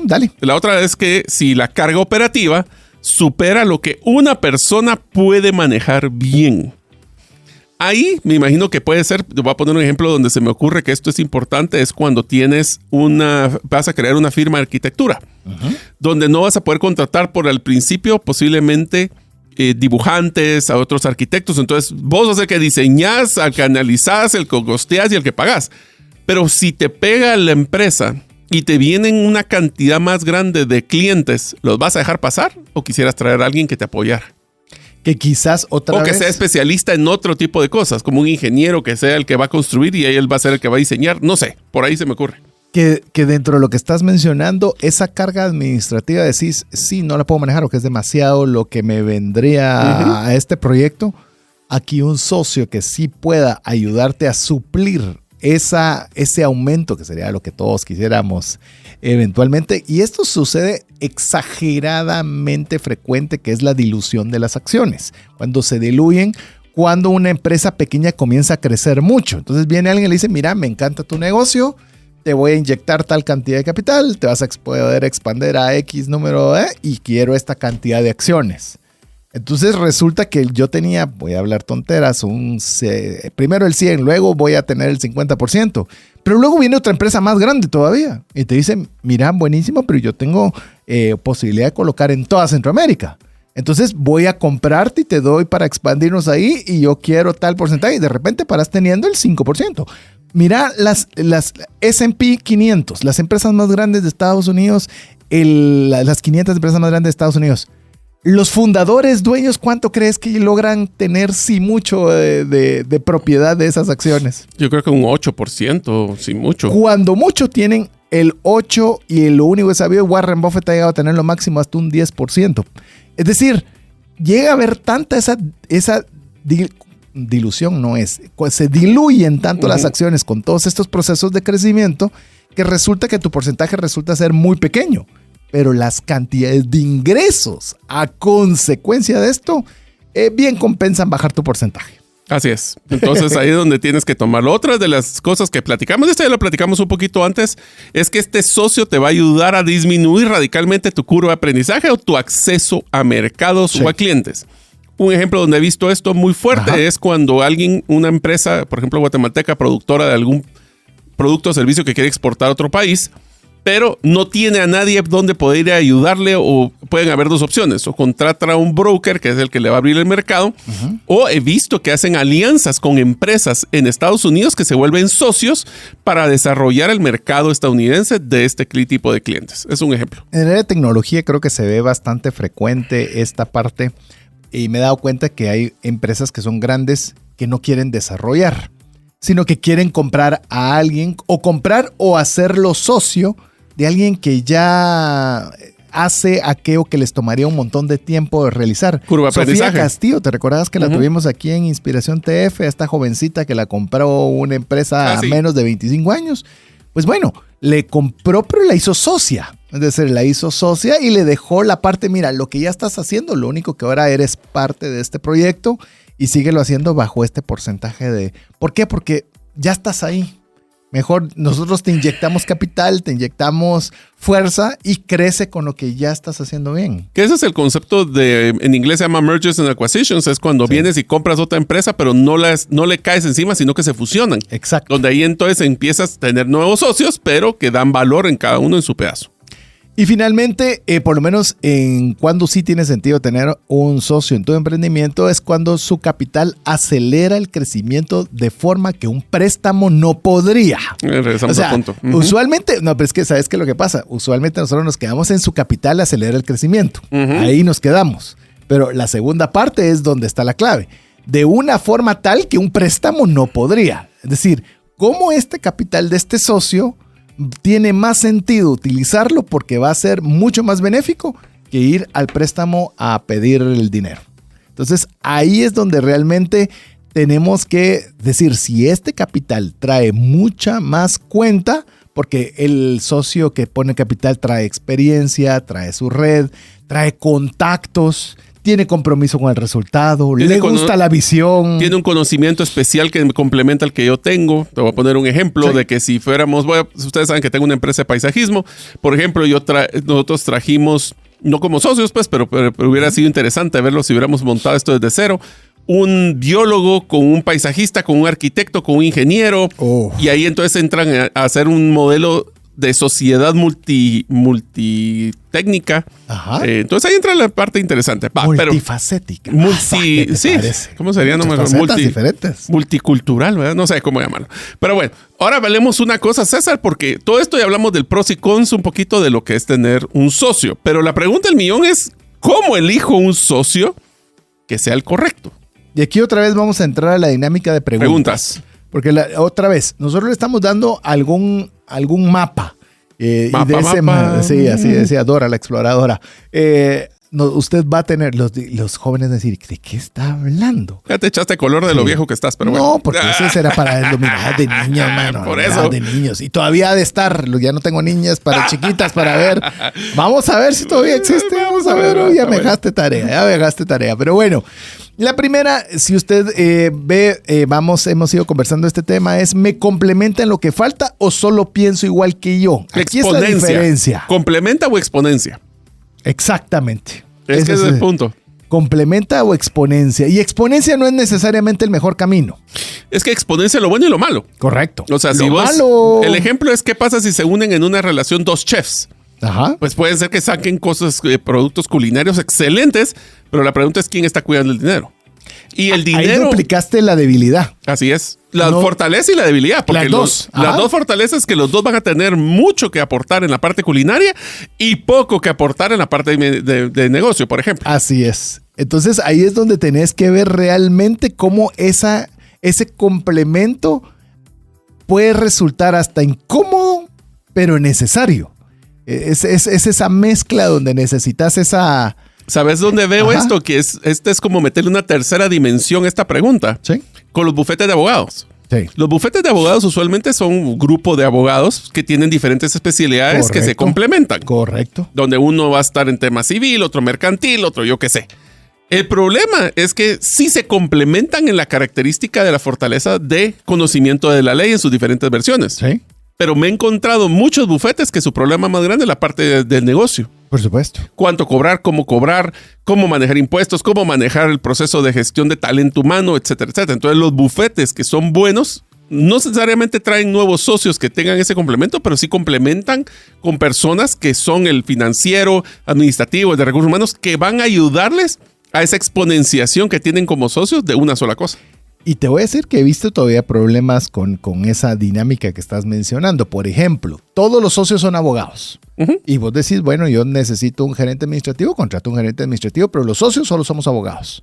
Dale. La otra es que si la carga operativa supera lo que una persona puede manejar bien. Ahí me imagino que puede ser, te voy a poner un ejemplo donde se me ocurre que esto es importante, es cuando vas a crear una firma de arquitectura, donde no vas a poder contratar por al principio posiblemente dibujantes, a otros arquitectos. Entonces vos sos el que diseñás, al que analizás, el que costeás y el que pagás. Pero si te pega la empresa y te vienen una cantidad más grande de clientes, ¿los vas a dejar pasar o quisieras traer a alguien que te apoyara? Que quizás otra vez... O que sea especialista en otro tipo de cosas, como un ingeniero que sea el que va a construir y él va a ser el que va a diseñar. No sé, por ahí se me ocurre. Que dentro de lo que estás mencionando, esa carga administrativa decís, sí, no la puedo manejar o que es demasiado lo que me vendría a este proyecto. Aquí un socio que sí pueda ayudarte a suplir ese aumento, que sería lo que todos quisiéramos eventualmente. Y esto sucede exageradamente frecuente, que es la dilución de las acciones. Cuando se diluyen, cuando una empresa pequeña comienza a crecer mucho. Entonces viene alguien y le dice, mira, me encanta tu negocio, te voy a inyectar tal cantidad de capital, te vas a poder expandir a X número y quiero esta cantidad de acciones. Entonces resulta que yo tenía, voy a hablar tonteras, primero el 100, luego voy a tener el 50%. Pero luego viene otra empresa más grande todavía y te dice, mira, buenísimo, pero yo tengo posibilidad de colocar en toda Centroamérica. Entonces voy a comprarte y te doy para expandirnos ahí y yo quiero tal porcentaje y de repente paras teniendo el 5%. Mira las S&P 500, las empresas más grandes de Estados Unidos, las 500 empresas más grandes de Estados Unidos. Los fundadores, dueños, ¿cuánto crees que logran tener, si mucho, de propiedad de esas acciones? Yo creo que un 8%, si mucho. Cuando mucho tienen el 8% y lo único que sabía, Warren Buffett ha llegado a tener lo máximo hasta un 10%. Es decir, llega a haber tanta esa dilución, no es, se diluyen tanto las acciones con todos estos procesos de crecimiento que resulta que tu porcentaje resulta ser muy pequeño. Pero las cantidades de ingresos a consecuencia de esto bien compensan bajar tu porcentaje. Así es. Entonces ahí es donde tienes que tomarlo. Otra de las cosas que platicamos, esto ya lo platicamos un poquito antes, es que este socio te va a ayudar a disminuir radicalmente tu curva de aprendizaje o tu acceso a mercados o a clientes. Un ejemplo donde he visto esto muy fuerte es cuando una empresa, por ejemplo guatemalteca, productora de algún producto o servicio que quiere exportar a otro país, pero no tiene a nadie donde poder ir a ayudarle, o pueden haber dos opciones: o contratar a un broker, que es el que le va a abrir el mercado, o he visto que hacen alianzas con empresas en Estados Unidos que se vuelven socios para desarrollar el mercado estadounidense de este tipo de clientes. Es un ejemplo. En el área de tecnología creo que se ve bastante frecuente esta parte y me he dado cuenta que hay empresas que son grandes que no quieren desarrollar, sino que quieren comprar a alguien o hacerlo socio de alguien que ya hace aquello que les tomaría un montón de tiempo de realizar. Curva de aprendizaje. Sofía Castillo, ¿te recordabas que la tuvimos aquí en Inspiración TF? Esta jovencita que la compró una empresa a menos de 25 años. Pues bueno, le compró, pero la hizo socia. Es decir, la hizo socia y le dejó la parte, mira, lo que ya estás haciendo, lo único que ahora eres parte de este proyecto y síguelo haciendo bajo este porcentaje de... ¿Por qué? Porque ya estás ahí. Mejor nosotros te inyectamos capital, te inyectamos fuerza y crece con lo que ya estás haciendo bien. Que ese es el concepto en inglés se llama mergers and acquisitions, es cuando vienes y compras otra empresa, pero no le caes encima, sino que se fusionan. Exacto. Donde ahí entonces empiezas a tener nuevos socios, pero que dan valor en cada uno en su pedazo. Y finalmente, por lo menos en cuando sí tiene sentido tener un socio en tu emprendimiento, es cuando su capital acelera el crecimiento de forma que un préstamo no podría. Regresamos al punto. Usualmente, no, pero es que ¿sabes qué es lo que pasa? Usualmente nosotros nos quedamos en su capital, acelera el crecimiento. Ahí nos quedamos. Pero la segunda parte es donde está la clave. De una forma tal que un préstamo no podría. Es decir, ¿cómo este capital de este socio tiene más sentido utilizarlo porque va a ser mucho más benéfico que ir al préstamo a pedir el dinero? Entonces ahí es donde realmente tenemos que decir si este capital trae mucha más cuenta, porque el socio que pone capital trae experiencia, trae su red, trae contactos, tiene compromiso con el resultado, le gusta la visión. Tiene un conocimiento especial que me complementa al que yo tengo. Te voy a poner un ejemplo de que si fuéramos, ustedes saben que tengo una empresa de paisajismo. Por ejemplo, nosotros trajimos no como socios, pues, pero hubiera sido interesante verlo si hubiéramos montado esto desde cero. Un biólogo con un paisajista, con un arquitecto, con un ingeniero. Y ahí entonces entran a hacer un modelo de sociedad multitécnica. Ajá. Entonces ahí entra la parte interesante. Multifacética. Sí. ¿Cómo sería? Diferentes. Multicultural, ¿verdad? No sé cómo llamarlo. Pero bueno, ahora hablemos una cosa, César, porque todo esto ya hablamos del pros y cons, un poquito de lo que es tener un socio. Pero la pregunta del millón es, ¿cómo elijo un socio que sea el correcto? Y aquí otra vez vamos a entrar a la dinámica de preguntas. Porque otra vez, nosotros le estamos dando algún mapa. Y de ese mapa. Sí, así decía Dora la exploradora. Usted va a tener los jóvenes decir, ¿de qué está hablando? Ya te echaste color de lo viejo que estás, pero bueno. No, porque ese será para la mirada de niños, mano. Por eso. De niños. Y todavía ha de estar. Ya no tengo niñas para chiquitas para ver. Vamos a ver si todavía existe. Vamos a ver. Ya me dejaste tarea. Pero bueno, la primera, si usted ve, hemos ido conversando este tema, es ¿me complementa en lo que falta o solo pienso igual que yo? Aquí es la diferencia. ¿Complementa o exponencia? Exactamente. Ese es el punto. ¿Complementa o exponencia? Y exponencia no es necesariamente el mejor camino. Es que exponencia es lo bueno y lo malo. Correcto. O sea, el ejemplo es qué pasa si se unen en una relación dos chefs. Ajá. Pues puede ser que saquen productos culinarios excelentes, pero la pregunta es quién está cuidando el dinero. Y el dinero... Ahí duplicaste la debilidad. Así es. La fortaleza y la debilidad. Porque las dos fortalezas que los dos van a tener mucho que aportar en la parte culinaria y poco que aportar en la parte de negocio, por ejemplo. Así es. Entonces ahí es donde tenés que ver realmente cómo ese complemento puede resultar hasta incómodo, pero necesario. Es esa mezcla donde necesitas esa... ¿Sabes dónde veo esto? Que es como meterle una tercera dimensión a esta pregunta. Sí. Con los bufetes de abogados. Sí. Los bufetes de abogados usualmente son un grupo de abogados que tienen diferentes especialidades que se complementan. Correcto. Donde uno va a estar en tema civil, otro mercantil, otro yo qué sé. El problema es que sí se complementan en la característica de la fortaleza de conocimiento de la ley en sus diferentes versiones. Sí. Pero me he encontrado muchos bufetes que su problema más grande es la parte del negocio. Por supuesto. Cuánto cobrar, cómo manejar impuestos, cómo manejar el proceso de gestión de talento humano, etcétera, etcétera. Entonces los bufetes que son buenos no necesariamente traen nuevos socios que tengan ese complemento, pero sí complementan con personas que son el financiero, administrativo, el de recursos humanos, que van a ayudarles a esa exponenciación que tienen como socios de una sola cosa. Y te voy a decir que he visto todavía problemas con esa dinámica que estás mencionando. Por ejemplo, todos los socios son abogados. Uh-huh. Y vos decís, bueno, yo necesito un gerente administrativo, contrato un gerente administrativo, pero los socios solo somos abogados.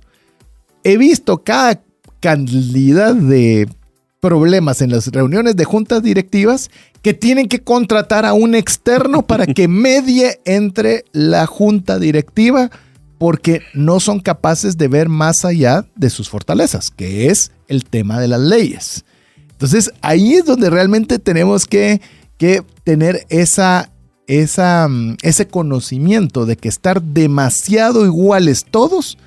He visto cada cantidad de problemas en las reuniones de juntas directivas que tienen que contratar a un externo para que medie entre la junta directiva porque no son capaces de ver más allá de sus fortalezas, que es el tema de las leyes. Entonces, ahí es donde realmente tenemos que tener ese conocimiento de que estar demasiado iguales todos,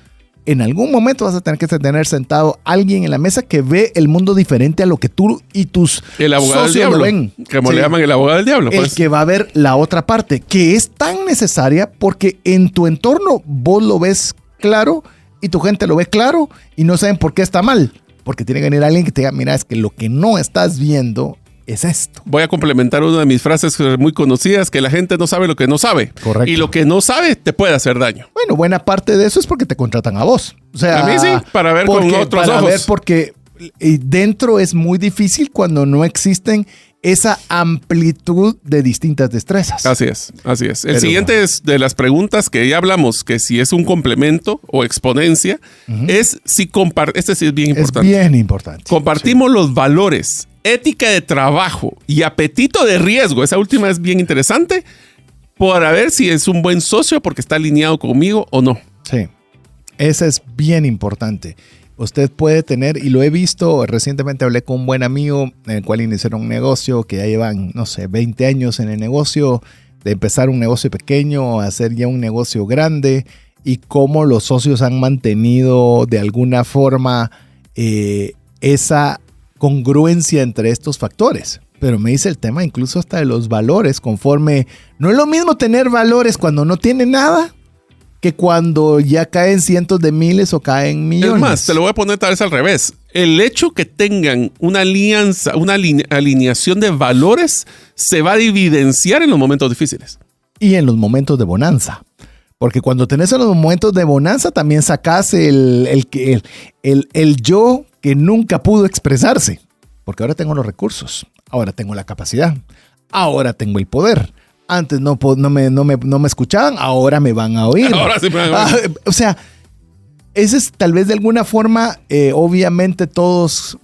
en algún momento vas a tener que tener sentado alguien en la mesa que ve el mundo diferente a lo que tú y tus socios lo ven. Como le llaman el abogado del diablo. Pues. El que va a ver la otra parte, que es tan necesaria porque en tu entorno vos lo ves claro y tu gente lo ve claro y no saben por qué está mal. Porque tiene que venir alguien que te diga, mira, es que lo que no estás viendo es esto. Voy a complementar una de mis frases muy conocidas, que la gente no sabe lo que no sabe. Correcto. Y lo que no sabe te puede hacer daño. Bueno, buena parte de eso es porque te contratan a vos. O sea, a mí sí, para ver con otros ojos. Ver porque dentro es muy difícil cuando no existen esa amplitud de distintas destrezas. Así es. El siguiente es de las preguntas que ya hablamos, que si es un complemento o exponencia, es si este sí es bien importante. Es bien importante. Compartimos los valores, ética de trabajo y apetito de riesgo. Esa última es bien interesante para ver si es un buen socio porque está alineado conmigo o no. Sí, esa es bien importante. Usted puede tener, y lo he visto, recientemente hablé con un buen amigo en el cual iniciaron un negocio que ya llevan, 20 años en el negocio, de empezar un negocio pequeño a hacer ya un negocio grande y cómo los socios han mantenido de alguna forma esa congruencia entre estos factores. Pero me dice el tema incluso hasta de los valores, conforme no es lo mismo tener valores cuando no tiene nada que cuando ya caen cientos de miles o caen millones. Es más, te lo voy a poner tal vez al revés. El hecho que tengan una alianza, una alineación de valores, se va a evidenciar en los momentos difíciles. Y en los momentos de bonanza. Porque cuando tenés en los momentos de bonanza, también sacás el yo que nunca pudo expresarse. Porque ahora tengo los recursos, ahora tengo la capacidad, ahora tengo el poder. Antes no me escuchaban, ahora me van a oír. Ahora sí me van a oír. O sea, ese es tal vez de alguna forma, obviamente todos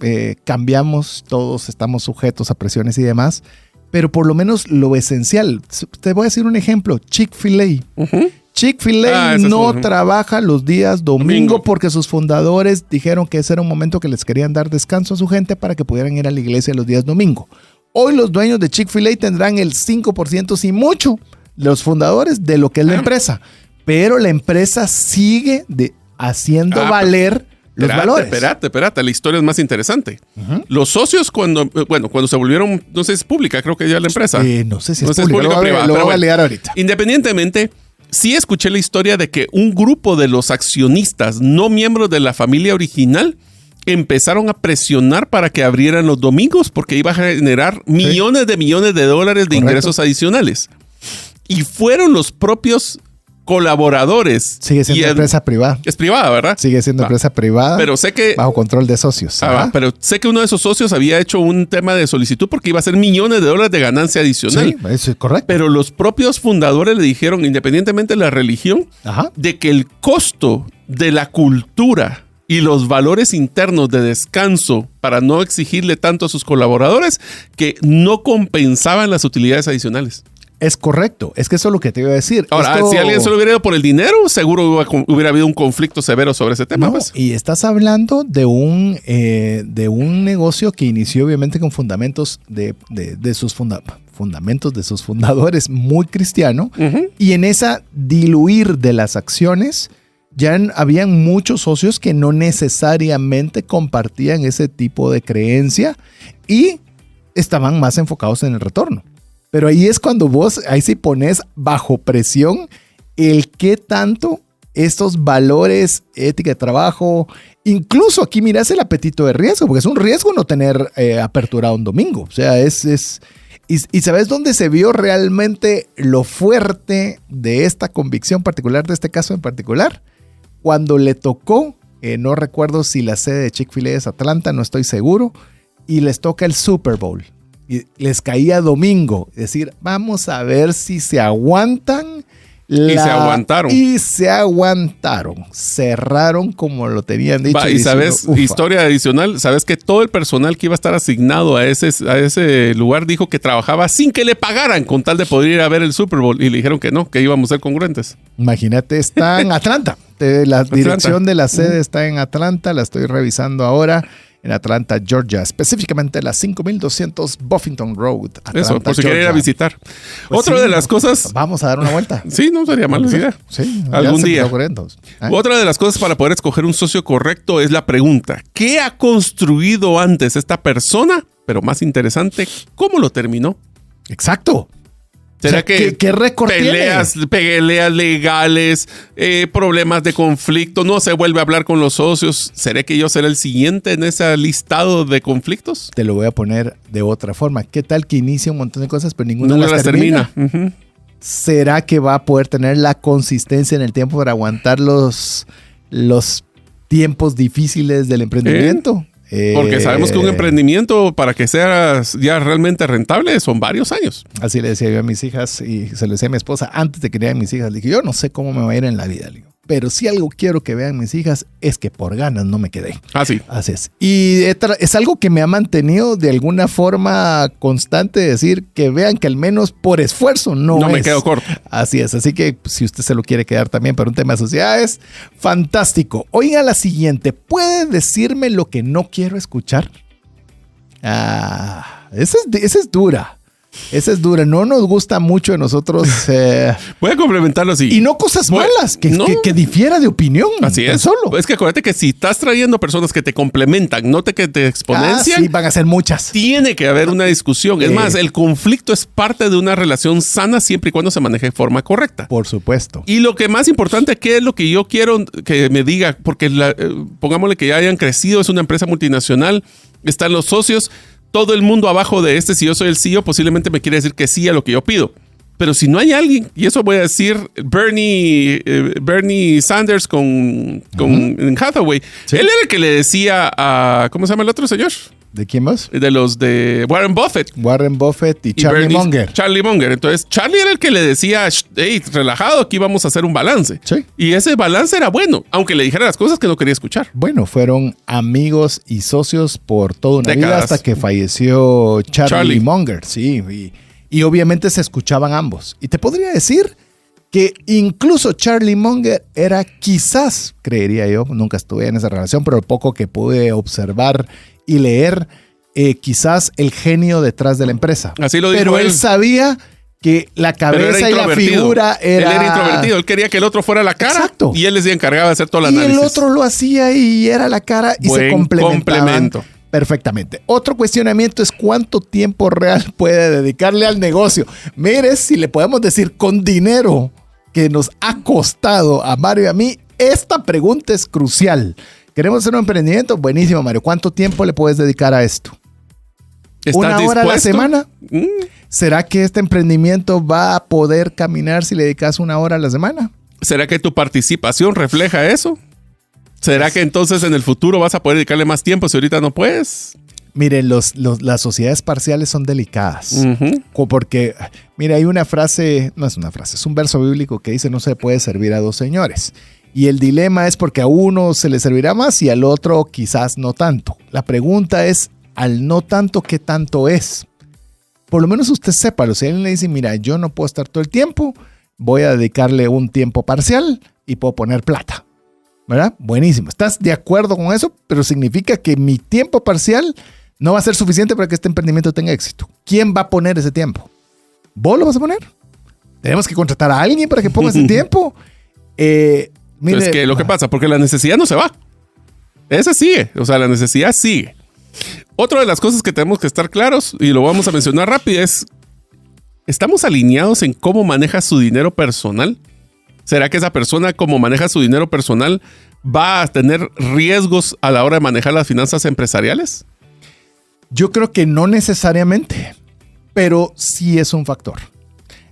cambiamos, todos estamos sujetos a presiones y demás, pero por lo menos lo esencial. Te voy a decir un ejemplo, Chick-fil-A. Uh-huh. Chick-fil-A no trabaja los días domingo porque sus fundadores dijeron que ese era un momento que les querían dar descanso a su gente para que pudieran ir a la iglesia los días domingo. Hoy los dueños de Chick-fil-A tendrán el 5%, si mucho, los fundadores de lo que es la empresa. Pero la empresa sigue haciendo valer los valores. Espérate, la historia es más interesante. Uh-huh. Los socios cuando se volvieron, no sé si es pública, creo que ya la empresa. No sé si es pública o privada. Lo voy a validar ahorita. Independientemente, sí escuché la historia de que un grupo de los accionistas, no miembros de la familia original, empezaron a presionar para que abrieran los domingos porque iba a generar millones de dólares de ingresos adicionales. Y fueron los propios colaboradores. Sigue siendo empresa privada. Es privada, ¿verdad? Sigue siendo empresa privada. Pero sé que bajo control de socios. Pero sé que uno de esos socios había hecho un tema de solicitud porque iba a ser millones de dólares de ganancia adicional. Sí, eso es correcto. Pero los propios fundadores le dijeron, independientemente de la religión, de que el costo de la cultura y los valores internos de descanso para no exigirle tanto a sus colaboradores que no compensaban las utilidades adicionales. Es correcto, es que eso es lo que te iba a decir. Ahora, si alguien solo hubiera ido por el dinero, seguro hubiera habido un conflicto severo sobre ese tema. No, pues. Y estás hablando de un negocio que inició obviamente con fundamentos de sus fundadores muy cristiano. Uh-huh. Y en esa diluir de las acciones, ya habían muchos socios que no necesariamente compartían ese tipo de creencia y estaban más enfocados en el retorno. Pero ahí es cuando ahí sí pones bajo presión el qué tanto estos valores, ética de trabajo, incluso aquí miras el apetito de riesgo, porque es un riesgo no tener apertura un domingo. O sea, y ¿sabes dónde se vio realmente lo fuerte de esta convicción particular, de este caso en particular? Cuando le tocó, no recuerdo si la sede de Chick-fil-A es Atlanta, no estoy seguro, y les toca el Super Bowl. Y les caía domingo. Es decir, vamos a ver si se aguantan. Y se aguantaron. Y se aguantaron. Cerraron como lo tenían dicho. Y sabes, historia adicional, sabes que todo el personal que iba a estar asignado a ese lugar dijo que trabajaba sin que le pagaran con tal de poder ir a ver el Super Bowl. Y le dijeron que no, que íbamos a ser congruentes. Imagínate, está en Atlanta. La dirección de la sede está en Atlanta. La estoy revisando ahora. En Atlanta, Georgia, específicamente la 5200 Buffington Road. Atlanta, eso, por si quieren ir a visitar. Pues otra de las cosas... Vamos a dar una vuelta. Sí, no sería mala idea. Sí, algún día. Otra de las cosas para poder escoger un socio correcto es la pregunta: ¿qué ha construido antes esta persona? Pero más interesante, ¿cómo lo terminó? Exacto. ¿Será ¿Qué récord peleas legales, problemas de conflicto, no se vuelve a hablar con los socios? ¿Será que yo seré el siguiente en ese listado de conflictos? Te lo voy a poner de otra forma. ¿Qué tal que inicia un montón de cosas, pero ninguna las termina? Uh-huh. ¿Será que va a poder tener la consistencia en el tiempo para aguantar los tiempos difíciles del emprendimiento? Porque sabemos que un emprendimiento, para que sea ya realmente rentable, son varios años. Así le decía yo a mis hijas y se lo decía a mi esposa antes de que crear mis hijas. Le dije, yo no sé cómo me va a ir en la vida. Le digo, pero si algo quiero que vean mis hijas es que por ganas no me quedé. Así. Así es. Y es algo que me ha mantenido de alguna forma constante, decir que vean que al menos por esfuerzo no me quedo corto. Así es. Así que si usted se lo quiere quedar también para un tema de sociedades, fantástico. Oiga la siguiente. ¿Puede decirme lo que no quiero escuchar? Esa es dura. Esa es dura. No nos gusta mucho de nosotros. Voy a complementarlo así. Y no cosas malas, que difiera de opinión. Así es. Solo. Es que acuérdate que si estás trayendo personas que te complementan, no que te exponencian. Sí, van a ser muchas. Tiene que haber una discusión. Es más, el conflicto es parte de una relación sana siempre y cuando se maneje de forma correcta. Por supuesto. Y lo que más importante, ¿qué es lo que yo quiero que me diga? Porque pongámosle que ya hayan crecido, es una empresa multinacional, están los socios. Todo el mundo abajo de si yo soy el CEO, posiblemente me quiere decir que sí a lo que yo pido. Pero si no hay alguien, y eso voy a decir Bernie Sanders con Hathaway, sí. Él era el que le decía a, ¿cómo se llama el otro señor? ¿De quién más? De los de Warren Buffett. Warren Buffett y Charlie Munger. Charlie Munger. Entonces, Charlie era el que le decía, hey, relajado, aquí vamos a hacer un balance. Sí. Y ese balance era bueno, aunque le dijera las cosas que no quería escuchar. Bueno, fueron amigos y socios por toda una décadas. Vida hasta que falleció Charlie Munger. Sí, y obviamente se escuchaban ambos. Y te podría decir que incluso Charlie Munger era quizás, creería yo, nunca estuve en esa relación, pero el poco que pude observar y leer, quizás el genio detrás de la empresa. Así lo dijo pero él sabía que la cabeza y la figura era... Él era introvertido, él quería que el otro fuera la cara. Exacto. Y él les encargaba de hacer todo el análisis. Y el otro lo hacía y era la cara y buen se complementaban complemento. Perfectamente. Otro cuestionamiento es cuánto tiempo real puede dedicarle al negocio. Mire, si le podemos decir con dinero que nos ha costado a Mario y a mí, esta pregunta es crucial. ¿Queremos hacer un emprendimiento? Buenísimo, Mario. ¿Cuánto tiempo le puedes dedicar a esto? ¿Una hora a la semana? ¿Será que este emprendimiento va a poder caminar si le dedicas una hora a la semana? ¿Será que tu participación refleja eso? ¿Será que entonces en el futuro vas a poder dedicarle más tiempo si ahorita no puedes? Miren, las sociedades parciales son delicadas. Porque, mire, hay una frase, no es una frase, es un verso bíblico que dice no se puede servir a dos señores. Y el dilema es porque a uno se le servirá más y al otro quizás no tanto. La pregunta es, al no tanto, ¿qué tanto es? Por lo menos usted sépalo. Si alguien le dice, mira, yo no puedo estar todo el tiempo, voy a dedicarle un tiempo parcial y puedo poner plata. ¿Verdad? Buenísimo. ¿Estás de acuerdo con eso? Pero significa que mi tiempo parcial no va a ser suficiente para que este emprendimiento tenga éxito. ¿Quién va a poner ese tiempo? ¿Vos lo vas a poner? ¿Tenemos que contratar a alguien para que ponga ese tiempo? Mire, es que lo que pasa, porque la necesidad no se va. Esa sigue. O sea, la necesidad sigue. Otra de las cosas que tenemos que estar claros, y lo vamos a mencionar rápido, es, ¿estamos alineados en cómo maneja su dinero personal? ¿Será que esa persona, como maneja su dinero personal, va a tener riesgos a la hora de manejar las finanzas empresariales? Yo creo que no necesariamente, pero sí es un factor.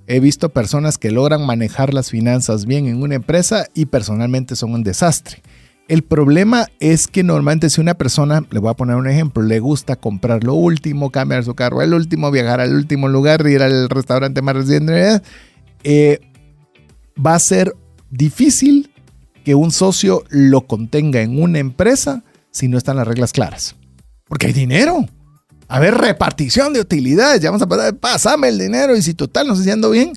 He visto personas que logran manejar las finanzas bien en una empresa y personalmente son un desastre. El problema es que normalmente si una persona, le voy a poner un ejemplo, le gusta comprar lo último, cambiar su carro al último, viajar al último lugar, ir al restaurante más reciente, va a ser difícil que un socio lo contenga en una empresa si no están las reglas claras. Porque hay dinero. A ver, repartición de utilidades. Ya vamos a pasar, pásame el dinero y si total nos está yendo bien.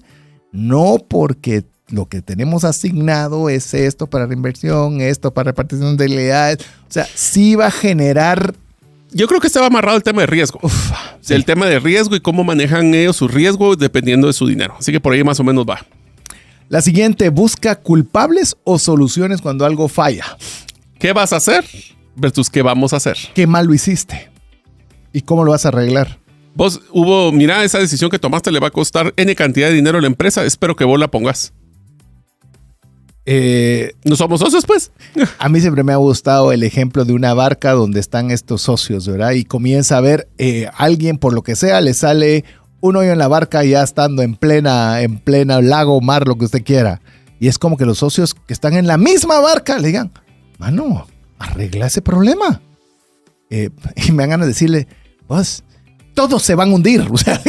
No, porque lo que tenemos asignado es esto para reinversión, esto para repartición de utilidades. O sea, sí va a generar... Yo creo que estaba amarrado el tema de riesgo. Sí. El tema de riesgo y cómo manejan ellos su riesgo dependiendo de su dinero. Así que por ahí más o menos va. La siguiente, busca culpables o soluciones cuando algo falla. ¿Qué vas a hacer versus qué vamos a hacer? ¿Qué mal lo hiciste? ¿Y cómo lo vas a arreglar? Vos mira, esa decisión que tomaste le va a costar N cantidad de dinero a la empresa. Espero que vos la pongas. ¿No somos socios, pues? A mí siempre me ha gustado el ejemplo de una barca donde están estos socios, ¿verdad? Y comienza a ver alguien, por lo que sea, le sale un hoyo en la barca ya estando en plena lago, mar, lo que usted quiera. Y es como que los socios que están en la misma barca le digan, mano, arregla ese problema. Y me dan ganas de decirle, pues, todos se van a hundir. O sea,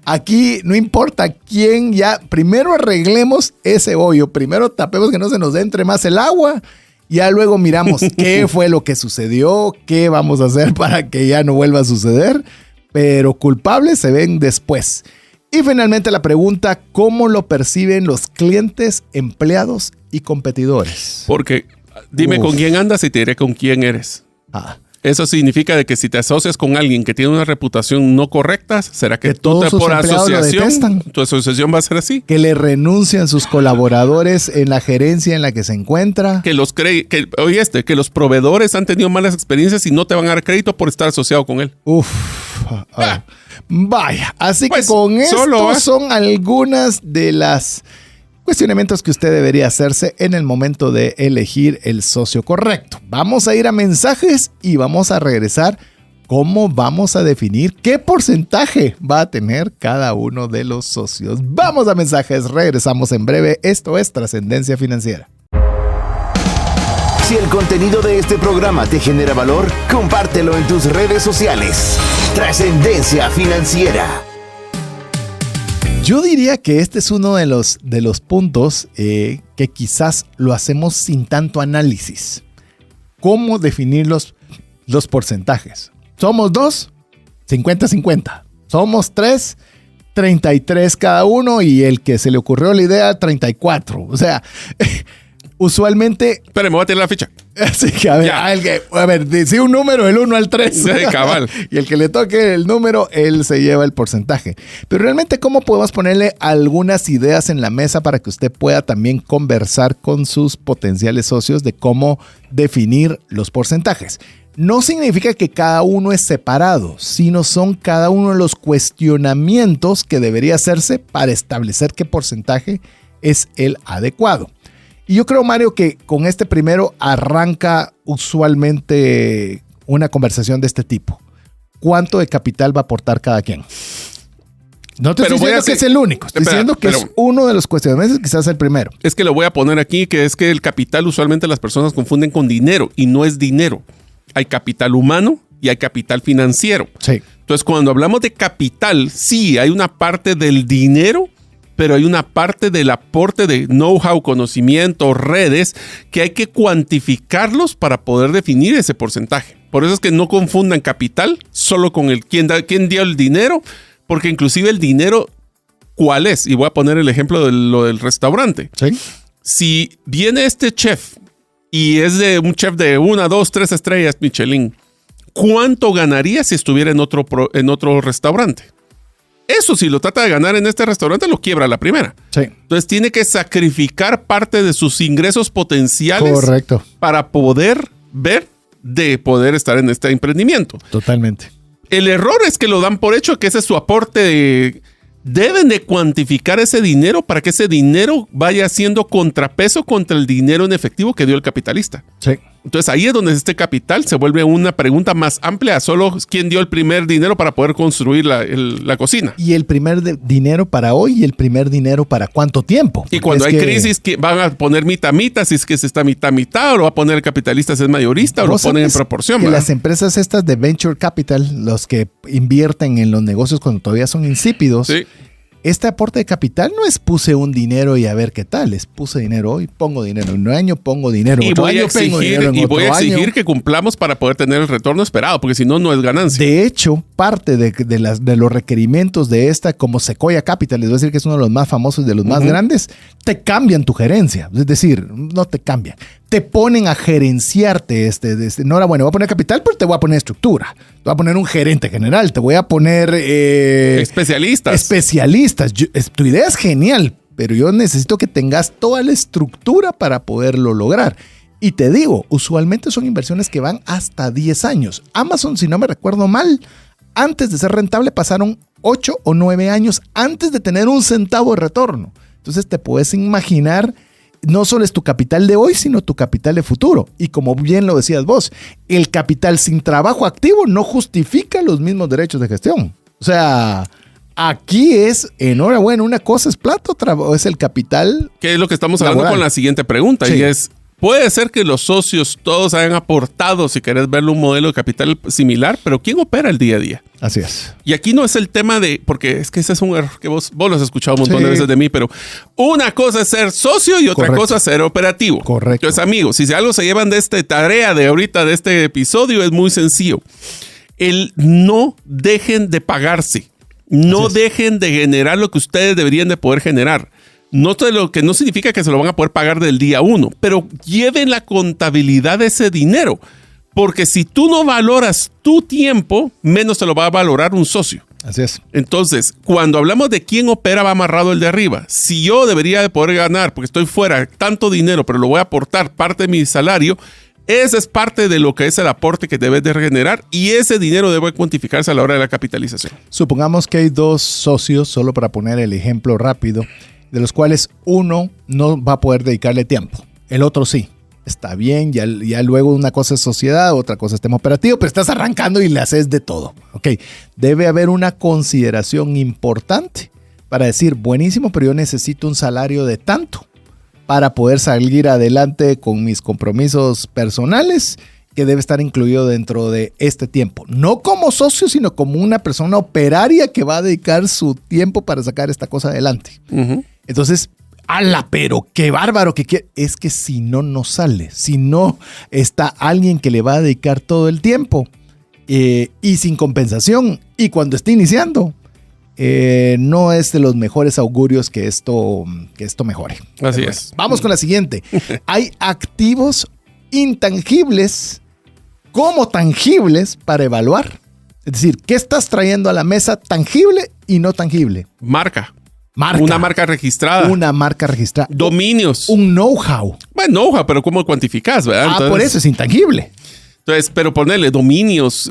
aquí no importa quién, ya primero arreglemos ese hoyo, primero tapemos que no se nos entre más el agua, ya luego miramos qué fue lo que sucedió, qué vamos a hacer para que ya no vuelva a suceder, pero culpables se ven después. Y finalmente la pregunta, ¿cómo lo perciben los clientes, empleados y competidores? Porque dime con quién andas y te diré con quién eres. Eso significa de que si te asocias con alguien que tiene una reputación no correcta, ¿será que tú todos sus por empleados lo detestan? tu asociación va a ser así? Que le renuncian sus colaboradores en la gerencia en la que se encuentra. Que los proveedores han tenido malas experiencias y no te van a dar crédito por estar asociado con él. Vaya, así Pues, que con esto son algunas de las cuestionamientos que usted debería hacerse en el momento de elegir el socio correcto. Vamos a ir a mensajes y vamos a regresar. ¿Cómo vamos a definir qué porcentaje va a tener cada uno de los socios? Vamos a mensajes, regresamos en breve. Esto es Trascendencia Financiera. Si el contenido de este programa te genera valor, compártelo en tus redes sociales. Trascendencia Financiera. Yo diría que este es uno de los puntos que quizás lo hacemos sin tanto análisis. ¿Cómo definir los porcentajes? ¿Somos 2? 50-50. ¿Somos 3? 33 cada uno y el que se le ocurrió la idea, 34. O sea, usualmente... Espera, me voy a tirar la ficha. Así que a ver, dice un número del 1 al 3. Sí, cabal. Y el que le toque el número, él se lleva el porcentaje. Pero realmente, ¿cómo podemos ponerle algunas ideas en la mesa para que usted pueda también conversar con sus potenciales socios de cómo definir los porcentajes? No significa que cada uno es separado, sino son cada uno de los cuestionamientos que debería hacerse para establecer qué porcentaje es el adecuado. Y yo creo, Mario, que con este primero arranca usualmente una conversación de este tipo. ¿Cuánto de capital va a aportar cada quien? No te estoy diciendo que es el único, estoy diciendo que es uno de los cuestionamientos, quizás el primero. Es que lo voy a poner aquí, que es que el capital usualmente las personas confunden con dinero y no es dinero. Hay capital humano y hay capital financiero. Sí. Entonces, cuando hablamos de capital, sí, hay una parte del dinero, pero hay una parte del aporte de know-how, conocimiento, redes, que hay que cuantificarlos para poder definir ese porcentaje. Por eso es que no confundan capital solo con el quién dio el dinero, porque inclusive el dinero, ¿cuál es? Y voy a poner el ejemplo de lo del restaurante. Sí. Si viene este chef y es de un chef de 1, 2, 3 estrellas Michelin, ¿cuánto ganaría si estuviera en otro restaurante? Eso, si lo trata de ganar en este restaurante, lo quiebra a la primera. Sí. Entonces tiene que sacrificar parte de sus ingresos potenciales. Correcto. Para poder poder estar en este emprendimiento. Totalmente. El error es que lo dan por hecho que ese es su aporte. Deben de cuantificar ese dinero para que ese dinero vaya haciendo contrapeso contra el dinero en efectivo que dio el capitalista. Sí. Entonces ahí es donde este capital se vuelve una pregunta más amplia, solo quién dio el primer dinero para poder construir la cocina. Y el primer dinero para hoy y el primer dinero para cuánto tiempo. Y cuando hay crisis, que van a poner mitad, si es que se está mitad, o lo va a poner el capitalista si es mayorista, o lo ponen en proporción. Que las empresas estas de venture capital, los que invierten en los negocios cuando todavía son insípidos, sí. Este aporte de capital no es puse un dinero y a ver qué tal. Es puse dinero hoy, pongo dinero en un año, pongo dinero en otro año, pongo dinero en otro año. Y voy a exigir que cumplamos para poder tener el retorno esperado, porque si no, no es ganancia. De hecho, parte de los requerimientos de esta, como Sequoia Capital, les voy a decir que es uno de los más famosos, de los más grandes, te cambian tu gerencia. Es decir, no te cambian. Te ponen a gerenciarte no, bueno, voy a poner capital, pero te voy a poner estructura. Te voy a poner un gerente general, te voy a poner... especialistas. Tu idea es genial, pero yo necesito que tengas toda la estructura para poderlo lograr. Y te digo, usualmente son inversiones que van hasta 10 años. Amazon, si no me recuerdo mal, antes de ser rentable pasaron 8 o 9 años antes de tener un centavo de retorno. Entonces te puedes imaginar, no solo es tu capital de hoy, sino tu capital de futuro. Y como bien lo decías vos, el capital sin trabajo activo no justifica los mismos derechos de gestión. O sea... Aquí es, enhorabuena, una cosa es plata, otra es el capital. ¿Qué es lo que estamos hablando con la siguiente pregunta? Sí. Y es, puede ser que los socios todos hayan aportado, si querés verlo, un modelo de capital similar, pero ¿quién opera el día a día? Así es. Y aquí no es el tema de, porque es que ese es un error que vos lo has escuchado un montón de veces de mí, pero una cosa es ser socio y otra cosa es ser operativo. Correcto. Entonces, amigos, si algo se llevan de esta tarea de ahorita, de este episodio, es muy sencillo. No dejen de pagarse. No dejen de generar lo que ustedes deberían de poder generar. Lo que no significa que se lo van a poder pagar del día 1, pero lleven la contabilidad de ese dinero. Porque si tú no valoras tu tiempo, menos te lo va a valorar un socio. Así es. Entonces, cuando hablamos de quién opera, va amarrado el de arriba. Si yo debería de poder ganar, porque estoy fuera, tanto dinero, pero lo voy a aportar parte de mi salario, ese es parte de lo que es el aporte que debes de generar y ese dinero debe cuantificarse a la hora de la capitalización. Supongamos que hay dos socios, solo para poner el ejemplo rápido, de los cuales uno no va a poder dedicarle tiempo, el otro sí. Está bien, ya luego una cosa es sociedad, otra cosa es tema operativo, pero estás arrancando y le haces de todo. Ok, debe haber una consideración importante para decir, buenísimo, pero yo necesito un salario de tanto para poder salir adelante con mis compromisos personales, que debe estar incluido dentro de este tiempo. No como socio, sino como una persona operaria que va a dedicar su tiempo para sacar esta cosa adelante. Uh-huh. Entonces, ¡ala! Pero qué bárbaro que quiere. Es que si no sale. Si no está alguien que le va a dedicar todo el tiempo y sin compensación y cuando esté iniciando, no es de los mejores augurios que esto mejore. Así es. Vamos con la siguiente. Hay activos intangibles como tangibles para evaluar. Es decir, ¿qué estás trayendo a la mesa tangible y no tangible? Marca. Una marca registrada. Una marca registrada. Dominios. Un know-how. Bueno, know-how, pero ¿cómo cuantificas, verdad? Entonces, por eso es intangible. Entonces, pero ponerle dominios,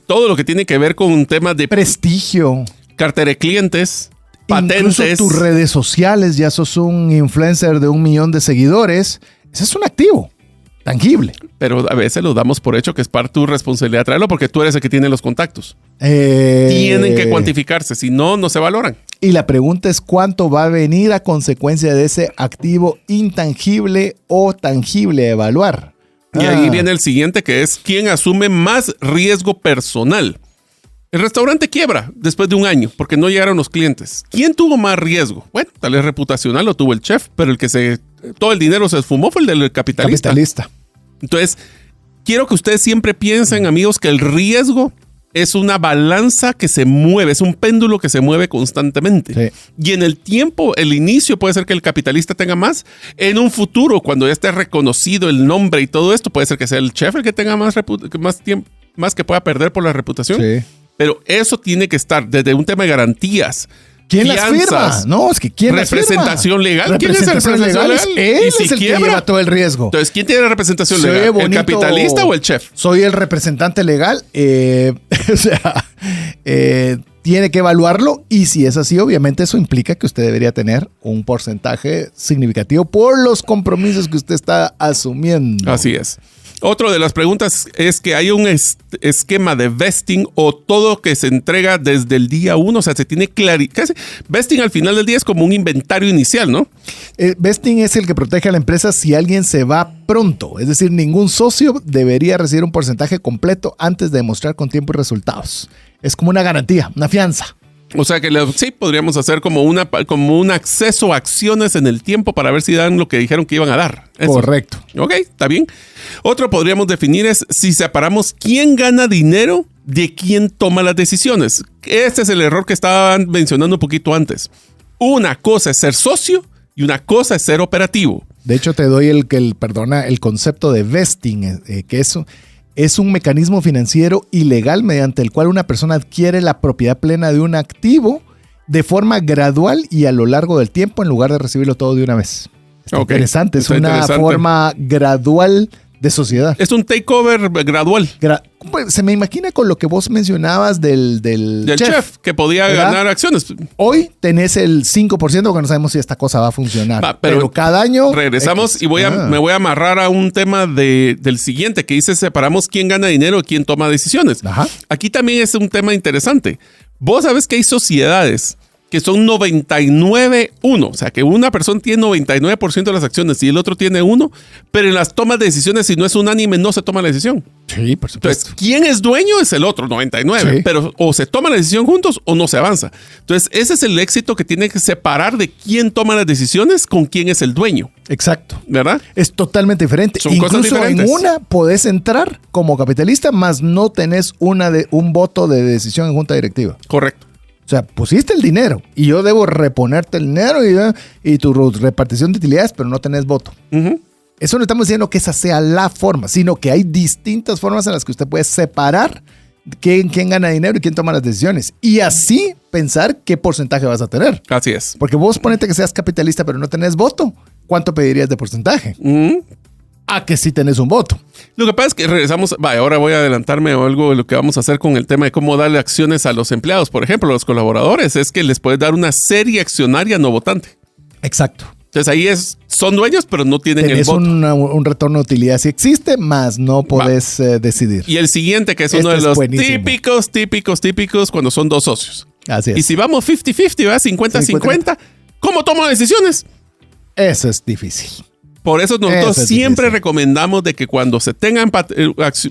todo lo que tiene que ver con temas de prestigio, cartera de clientes, patentes. Incluso tus redes sociales, ya sos un influencer de 1 millón de seguidores. Ese es un activo tangible. Pero a veces lo damos por hecho que es parte de tu responsabilidad traerlo porque tú eres el que tiene los contactos. Tienen que cuantificarse, si no, no se valoran. Y la pregunta es cuánto va a venir a consecuencia de ese activo intangible o tangible a evaluar. Y ahí viene el siguiente, que es quién asume más riesgo personal. El restaurante quiebra después de 1 año porque no llegaron los clientes. ¿Quién tuvo más riesgo? Bueno, tal vez reputacional lo tuvo el chef, pero el que todo el dinero se esfumó fue el del capitalista. Entonces, quiero que ustedes siempre piensen, amigos, que el riesgo es una balanza que se mueve, es un péndulo que se mueve constantemente. Sí. Y en el tiempo, el inicio puede ser que el capitalista tenga más. En un futuro, cuando ya esté reconocido el nombre y todo esto, puede ser que sea el chef el que tenga más tiempo, más que pueda perder por la reputación. Sí. Pero eso tiene que estar desde un tema de garantías. ¿Quién las firma? No, es que ¿quién las firma? Representación legal. ¿Quién es el representación legal? Él es el que lleva todo el riesgo. Entonces, ¿quién tiene la representación legal? Bonito, ¿el capitalista o el chef? Soy el representante legal. Tiene que evaluarlo y si es así, obviamente eso implica que usted debería tener un porcentaje significativo por los compromisos que usted está asumiendo. Así es. Otra de las preguntas es que hay un esquema de vesting o todo que se entrega desde el día 1. O sea, se tiene claridad. Vesting al final del día es como un inventario inicial, ¿no? Vesting es el que protege a la empresa si alguien se va pronto. Es decir, ningún socio debería recibir un porcentaje completo antes de demostrar con tiempo y resultados. Es como una garantía, una fianza. O sea que sí, podríamos hacer como un acceso a acciones en el tiempo para ver si dan lo que dijeron que iban a dar. Eso. Correcto. Ok, está bien. Otro podríamos definir es si separamos quién gana dinero de quién toma las decisiones. Este es el error que estaban mencionando un poquito antes. Una cosa es ser socio y una cosa es ser operativo. De hecho, te doy el concepto de vesting, que eso es un mecanismo financiero ilegal mediante el cual una persona adquiere la propiedad plena de un activo de forma gradual y a lo largo del tiempo en lugar de recibirlo todo de una vez. Está interesante, es una forma gradual de sociedad. Es un takeover gradual. Se me imagina con lo que vos mencionabas del chef que podía ganar acciones. Hoy tenés el 5% porque no sabemos si esta cosa va a funcionar. Pero cada año... Regresamos y me voy a amarrar a un tema del siguiente que dice separamos quién gana dinero y quién toma decisiones. Ajá. Aquí también es un tema interesante. Vos sabés que hay sociedades que son 99-1. O sea, que una persona tiene 99% de las acciones y el otro tiene 1%, pero en las tomas de decisiones, si no es unánime, no se toma la decisión. Sí, por supuesto. Entonces, ¿quién es dueño? Es el otro, 99%. Sí. Pero o se toma la decisión juntos o no se avanza. Entonces, ese es el éxito que tiene que separar de quién toma las decisiones con quién es el dueño. Exacto. ¿Verdad? Es totalmente diferente. Son cosas diferentes. En una podés entrar como capitalista, más no tenés un voto de decisión en junta directiva. Correcto. O sea, pusiste el dinero y yo debo reponerte el dinero y tu repartición de utilidades, pero no tenés voto. Uh-huh. Eso no estamos diciendo que esa sea la forma, sino que hay distintas formas en las que usted puede separar quién gana dinero y quién toma las decisiones. Y así pensar qué porcentaje vas a tener. Así es. Porque vos ponete que seas capitalista pero no tenés voto. ¿Cuánto pedirías de porcentaje? A que sí tenés un voto. Lo que pasa es que regresamos, ahora voy a adelantarme o algo de lo que vamos a hacer con el tema de cómo darle acciones a los empleados. Por ejemplo, a los colaboradores, es que les puedes dar una serie accionaria no votante. Exacto. Entonces ahí son dueños, pero no tienen el voto. Un retorno de utilidad si existe, más no podés decidir. Y el siguiente, que es uno de los típicos, cuando son dos socios. Así es. Y si vamos 50-50, ¿verdad? 50-50, ¿cómo tomo decisiones? Eso es difícil. Por eso nosotros siempre recomendamos de que cuando se tengan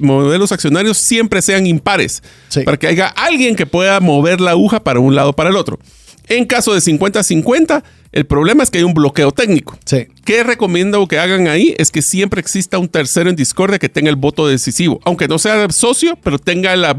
modelos accionarios siempre sean impares. Sí. Para que haya alguien que pueda mover la aguja para un lado o para el otro. En caso de 50-50, el problema es que hay un bloqueo técnico. Sí. ¿Qué recomiendo que hagan ahí? Es que siempre exista un tercero en discordia que tenga el voto decisivo. Aunque no sea socio, pero tenga la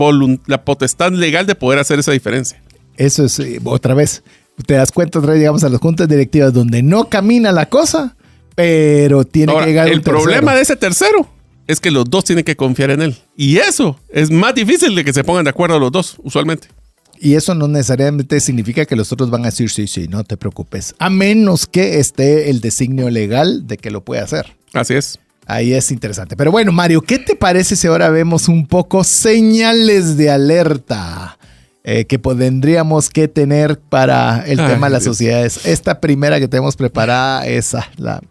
potestad legal de poder hacer esa diferencia. Eso es, otra vez, te das cuenta, otra vez llegamos a las juntas directivas donde no camina la cosa, pero tiene que llegar un tercero. El problema de ese tercero es que los dos tienen que confiar en él. Y eso es más difícil de que se pongan de acuerdo los dos, usualmente. Y eso no necesariamente significa que los otros van a decir sí, no te preocupes. A menos que esté el designio legal de que lo puede hacer. Así es. Ahí es interesante. Pero bueno, Mario, ¿qué te parece si ahora vemos un poco señales de alerta que tendríamos que tener para el tema de las sociedades? Esta primera que tenemos preparada es la...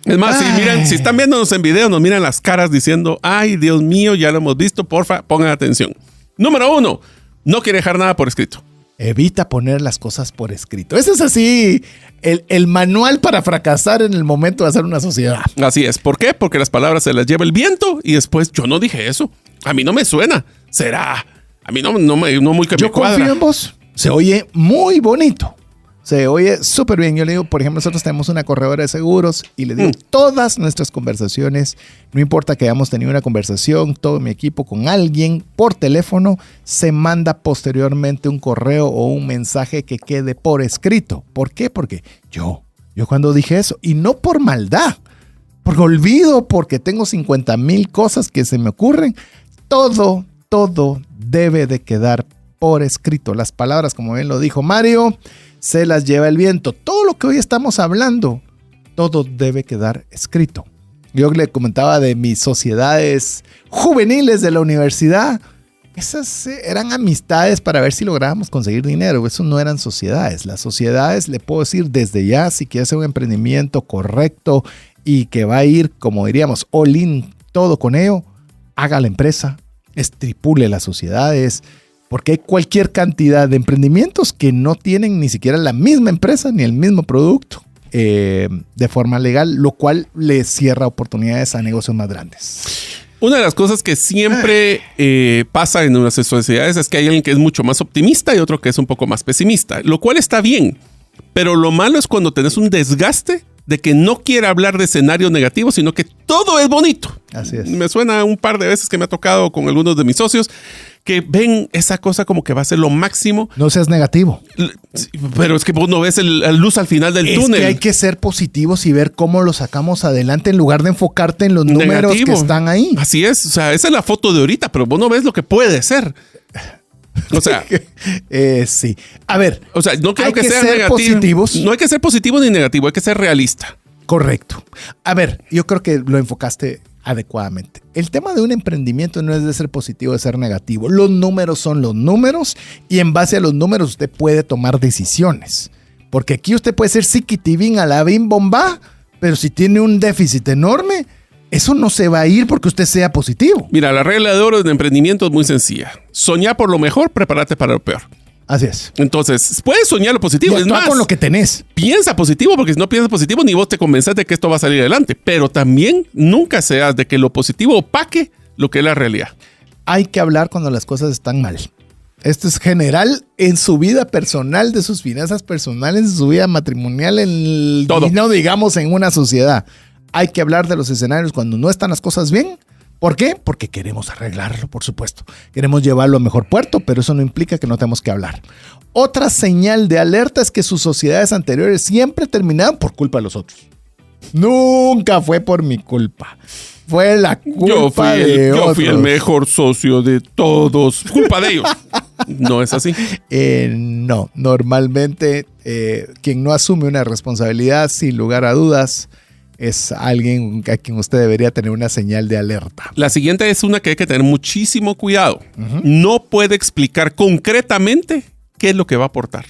Es más, si están viéndonos en video, nos miran las caras diciendo, ay, Dios mío, ya lo hemos visto, porfa, pongan atención. Número 1. No quiere dejar nada por escrito. Evita poner las cosas por escrito. Ese es así el manual para fracasar en el momento de hacer una sociedad. Así es. ¿Por qué? Porque las palabras se las lleva el viento y después yo no dije eso. A mí no me suena. ¿Será? A mí no muy que me cuadra. Yo confío en vos. Se oye muy bonito. Se oye súper bien. Yo le digo, por ejemplo, nosotros tenemos una corredora de seguros y le digo, todas nuestras conversaciones, no importa que hayamos tenido una conversación, todo mi equipo con alguien por teléfono, se manda posteriormente un correo o un mensaje que quede por escrito. ¿Por qué? Porque yo cuando dije eso, y no por maldad, porque olvido, porque tengo 50,000 cosas que se me ocurren, todo debe de quedar por escrito. Las palabras, como bien lo dijo Mario, se las lleva el viento. Todo lo que hoy estamos hablando, todo debe quedar escrito. Yo le comentaba de mis sociedades juveniles de la universidad. Esas eran amistades para ver si lográbamos conseguir dinero. Eso no eran sociedades. Las sociedades, le puedo decir desde ya, si quiere hacer un emprendimiento correcto y que va a ir, como diríamos, all in, todo con ello, haga la empresa, estipule las sociedades, porque hay cualquier cantidad de emprendimientos que no tienen ni siquiera la misma empresa ni el mismo producto de forma legal, lo cual le cierra oportunidades a negocios más grandes. Una de las cosas que siempre pasa en nuestras sociedades es que hay alguien que es mucho más optimista y otro que es un poco más pesimista, lo cual está bien, pero lo malo es cuando tenés un desgaste de que no quiere hablar de escenarios negativos, sino que todo es bonito. Así es. Me suena un par de veces que me ha tocado con algunos de mis socios que ven esa cosa como que va a ser lo máximo. No seas negativo. Pero es que vos no ves la luz al final del túnel. Es que hay que ser positivos y ver cómo lo sacamos adelante en lugar de enfocarte en los números que están ahí. Así es. O sea, esa es la foto de ahorita, pero vos no ves lo que puede ser. O sea, sí. A ver, o sea, no quiero que sean ser negativos. Positivos. No hay que ser positivo ni negativo, hay que ser realista. Correcto. A ver, yo creo que lo enfocaste adecuadamente. El tema de un emprendimiento no es de ser positivo, de ser negativo. Los números son los números y en base a los números usted puede tomar decisiones. Porque aquí usted puede ser siquitibín a la bim bomba, pero si tiene un déficit enorme, eso no se va a ir porque usted sea positivo. Mira, la regla de oro del emprendimiento es muy sencilla. Soñá por lo mejor, prepárate para lo peor. Así es. Entonces, puedes soñar lo positivo. Es más, con lo que tenés. Piensa positivo, porque si no piensas positivo, ni vos te convences de que esto va a salir adelante. Pero también nunca seas de que lo positivo opaque lo que es la realidad. Hay que hablar cuando las cosas están mal. Esto es general en su vida personal, de sus finanzas personales, en su vida matrimonial, en todo. Y no digamos en una sociedad. Hay que hablar de los escenarios cuando no están las cosas bien. ¿Por qué? Porque queremos arreglarlo, por supuesto. Queremos llevarlo a mejor puerto, pero eso no implica que no tenemos que hablar. Otra señal de alerta es que sus sociedades anteriores siempre terminaban por culpa de los otros. Nunca fue por mi culpa. Fue la culpa de otros. Yo fui el mejor socio de todos. Culpa de ellos. No es así. No, normalmente quien no asume una responsabilidad, sin lugar a dudas, es alguien a quien usted debería tener una señal de alerta. La siguiente es una que hay que tener muchísimo cuidado. No puede explicar concretamente qué es lo que va a aportar.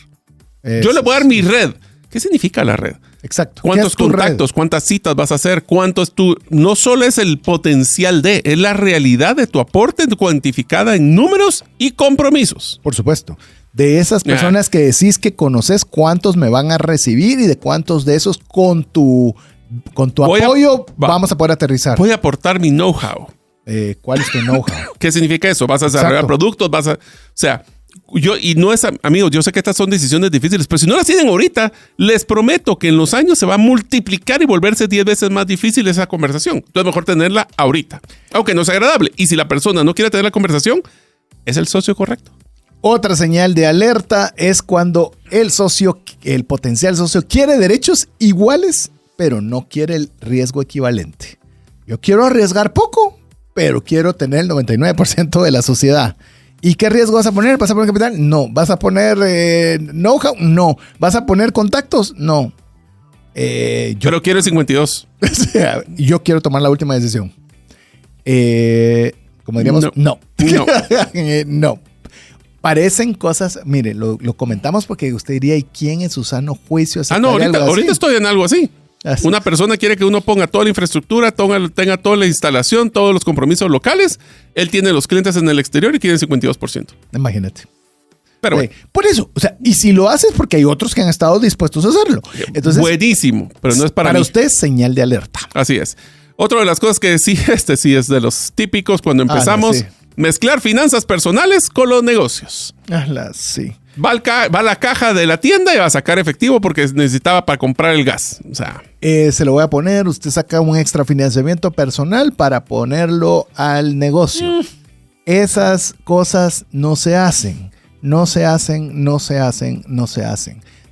Yo le voy a dar mi red. ¿Qué significa la red? Exacto. ¿Cuántos contactos? Red? ¿Cuántas citas vas a hacer? ¿Cuánto es tu...? No solo es el potencial es la realidad de tu aporte cuantificada en números y compromisos. Por supuesto. De esas personas que decís que conoces cuántos me van a recibir y de cuántos de esos con tu apoyo vamos a poder aterrizar. Voy a aportar mi know-how. ¿Cuál es tu know-how? ¿Qué significa eso? ¿Vas a desarrollar productos? O sea... amigos, yo sé que estas son decisiones difíciles, pero si no las tienen ahorita, les prometo que en los años se va a multiplicar y volverse 10 veces más difícil esa conversación. Entonces, mejor tenerla ahorita, aunque no sea agradable. Y si la persona no quiere tener la conversación, es el socio correcto. Otra señal de alerta es cuando el potencial socio quiere derechos iguales, pero no quiere el riesgo equivalente. Yo quiero arriesgar poco, pero quiero tener el 99% de la sociedad. ¿Y qué riesgo vas a poner? ¿Vas a poner capital? No. ¿Vas a poner know-how? No. ¿Vas a poner contactos? No. Pero quiero el 52. O sea, yo quiero tomar la última decisión. Como diríamos, no. No. Parecen cosas, mire, lo comentamos porque usted diría, ¿y quién en su sano juicio? No, ahorita estoy en algo así. Así. Una persona quiere que uno ponga toda la infraestructura, tenga toda la instalación, todos los compromisos locales. Él tiene los clientes en el exterior y quiere el 52%. Imagínate. Pero bueno. Por eso, o sea, y si lo haces porque hay otros que han estado dispuestos a hacerlo. Entonces, buenísimo, pero no es para mí. Para usted, señal de alerta. Así es. Otra de las cosas que sí, sí es de los típicos cuando empezamos, mezclar finanzas personales con los negocios. Sí. Va a la caja de la tienda y va a sacar efectivo porque necesitaba para comprar el gas. O sea, se lo voy a poner. Usted saca un extra financiamiento personal para ponerlo al negocio. Esas cosas no se hacen. No se hacen.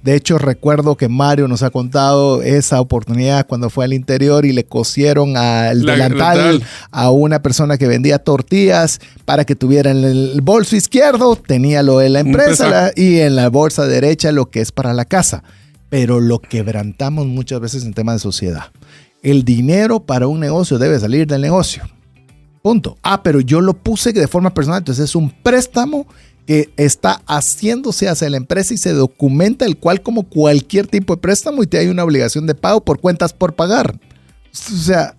De hecho, recuerdo que Mario nos ha contado esa oportunidad cuando fue al interior y le cosieron al delantal a una persona que vendía tortillas para que tuviera en el bolso izquierdo, tenía lo de la empresa y en la bolsa derecha lo que es para la casa. Pero lo quebrantamos muchas veces en temas de sociedad. El dinero para un negocio debe salir del negocio. Punto. Pero yo lo puse de forma personal, entonces es un préstamo que está haciéndose hacia la empresa y se documenta el cual como cualquier tipo de préstamo y te hay una obligación de pago por cuentas por pagar. O sea,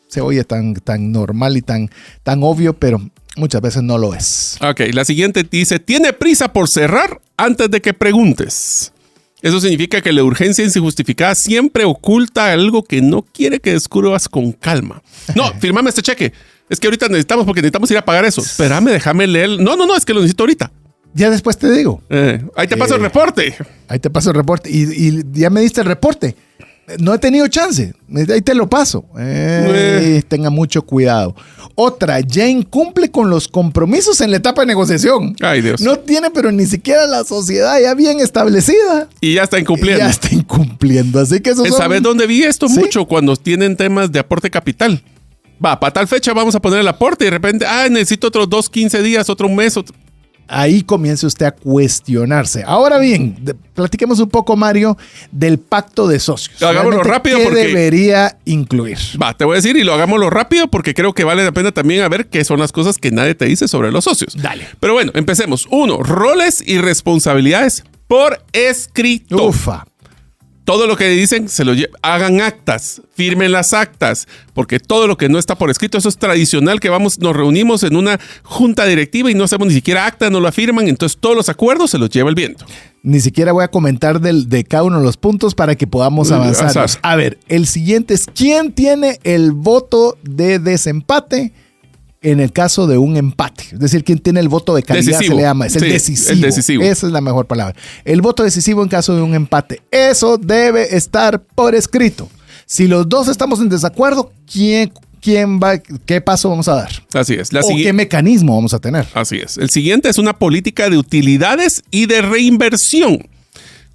se oye tan normal y tan obvio, pero muchas veces no lo es. Ok, la siguiente dice, tiene prisa por cerrar antes de que preguntes. Eso significa que la urgencia injustificada siempre oculta algo que no quiere que descubras con calma. No, firmame este cheque. Es que ahorita necesitamos ir a pagar eso. Espérame, déjame leer. No, es que lo necesito ahorita. Ya después te digo. Ahí te paso el reporte. Ahí te paso el reporte. Y ya me diste el reporte. No he tenido chance. Ahí te lo paso. Tenga mucho cuidado. Otra, ya incumple con los compromisos en la etapa de negociación. Ay, Dios. No tiene, pero ni siquiera la sociedad ya bien establecida. Y ya está incumpliendo. Así que eso ¿Sabes dónde vi esto? ¿Sí? Mucho cuando tienen temas de aporte capital. Para tal fecha vamos a poner el aporte y de repente, necesito otros 2, 15 días, otro mes. Ahí comience usted a cuestionarse. Ahora bien, platiquemos un poco, Mario, del pacto de socios. Hagámoslo rápido porque... ¿Qué debería incluir? Te voy a decir y lo hagámoslo rápido porque creo que vale la pena también a ver qué son las cosas que nadie te dice sobre los socios. Dale. Pero bueno, empecemos. 1, roles y responsabilidades por escrito. Ufa. Todo lo que dicen, hagan actas, firmen las actas, porque todo lo que no está por escrito, eso es tradicional que nos reunimos en una junta directiva y no hacemos ni siquiera acta, no la firman, entonces todos los acuerdos se los lleva el viento. Ni siquiera voy a comentar de cada uno de los puntos para que podamos avanzar. A ver, el siguiente es, ¿quién tiene el voto de desempate? En el caso de un empate, es decir, quien tiene el voto de calidad decisivo. Se le llama, es el decisivo. El decisivo. Esa es la mejor palabra. El voto decisivo en caso de un empate. Eso debe estar por escrito. Si los dos estamos en desacuerdo, ¿quién va? ¿Qué paso vamos a dar? Así es. ¿Qué mecanismo vamos a tener? Así es. El siguiente es una política de utilidades y de reinversión.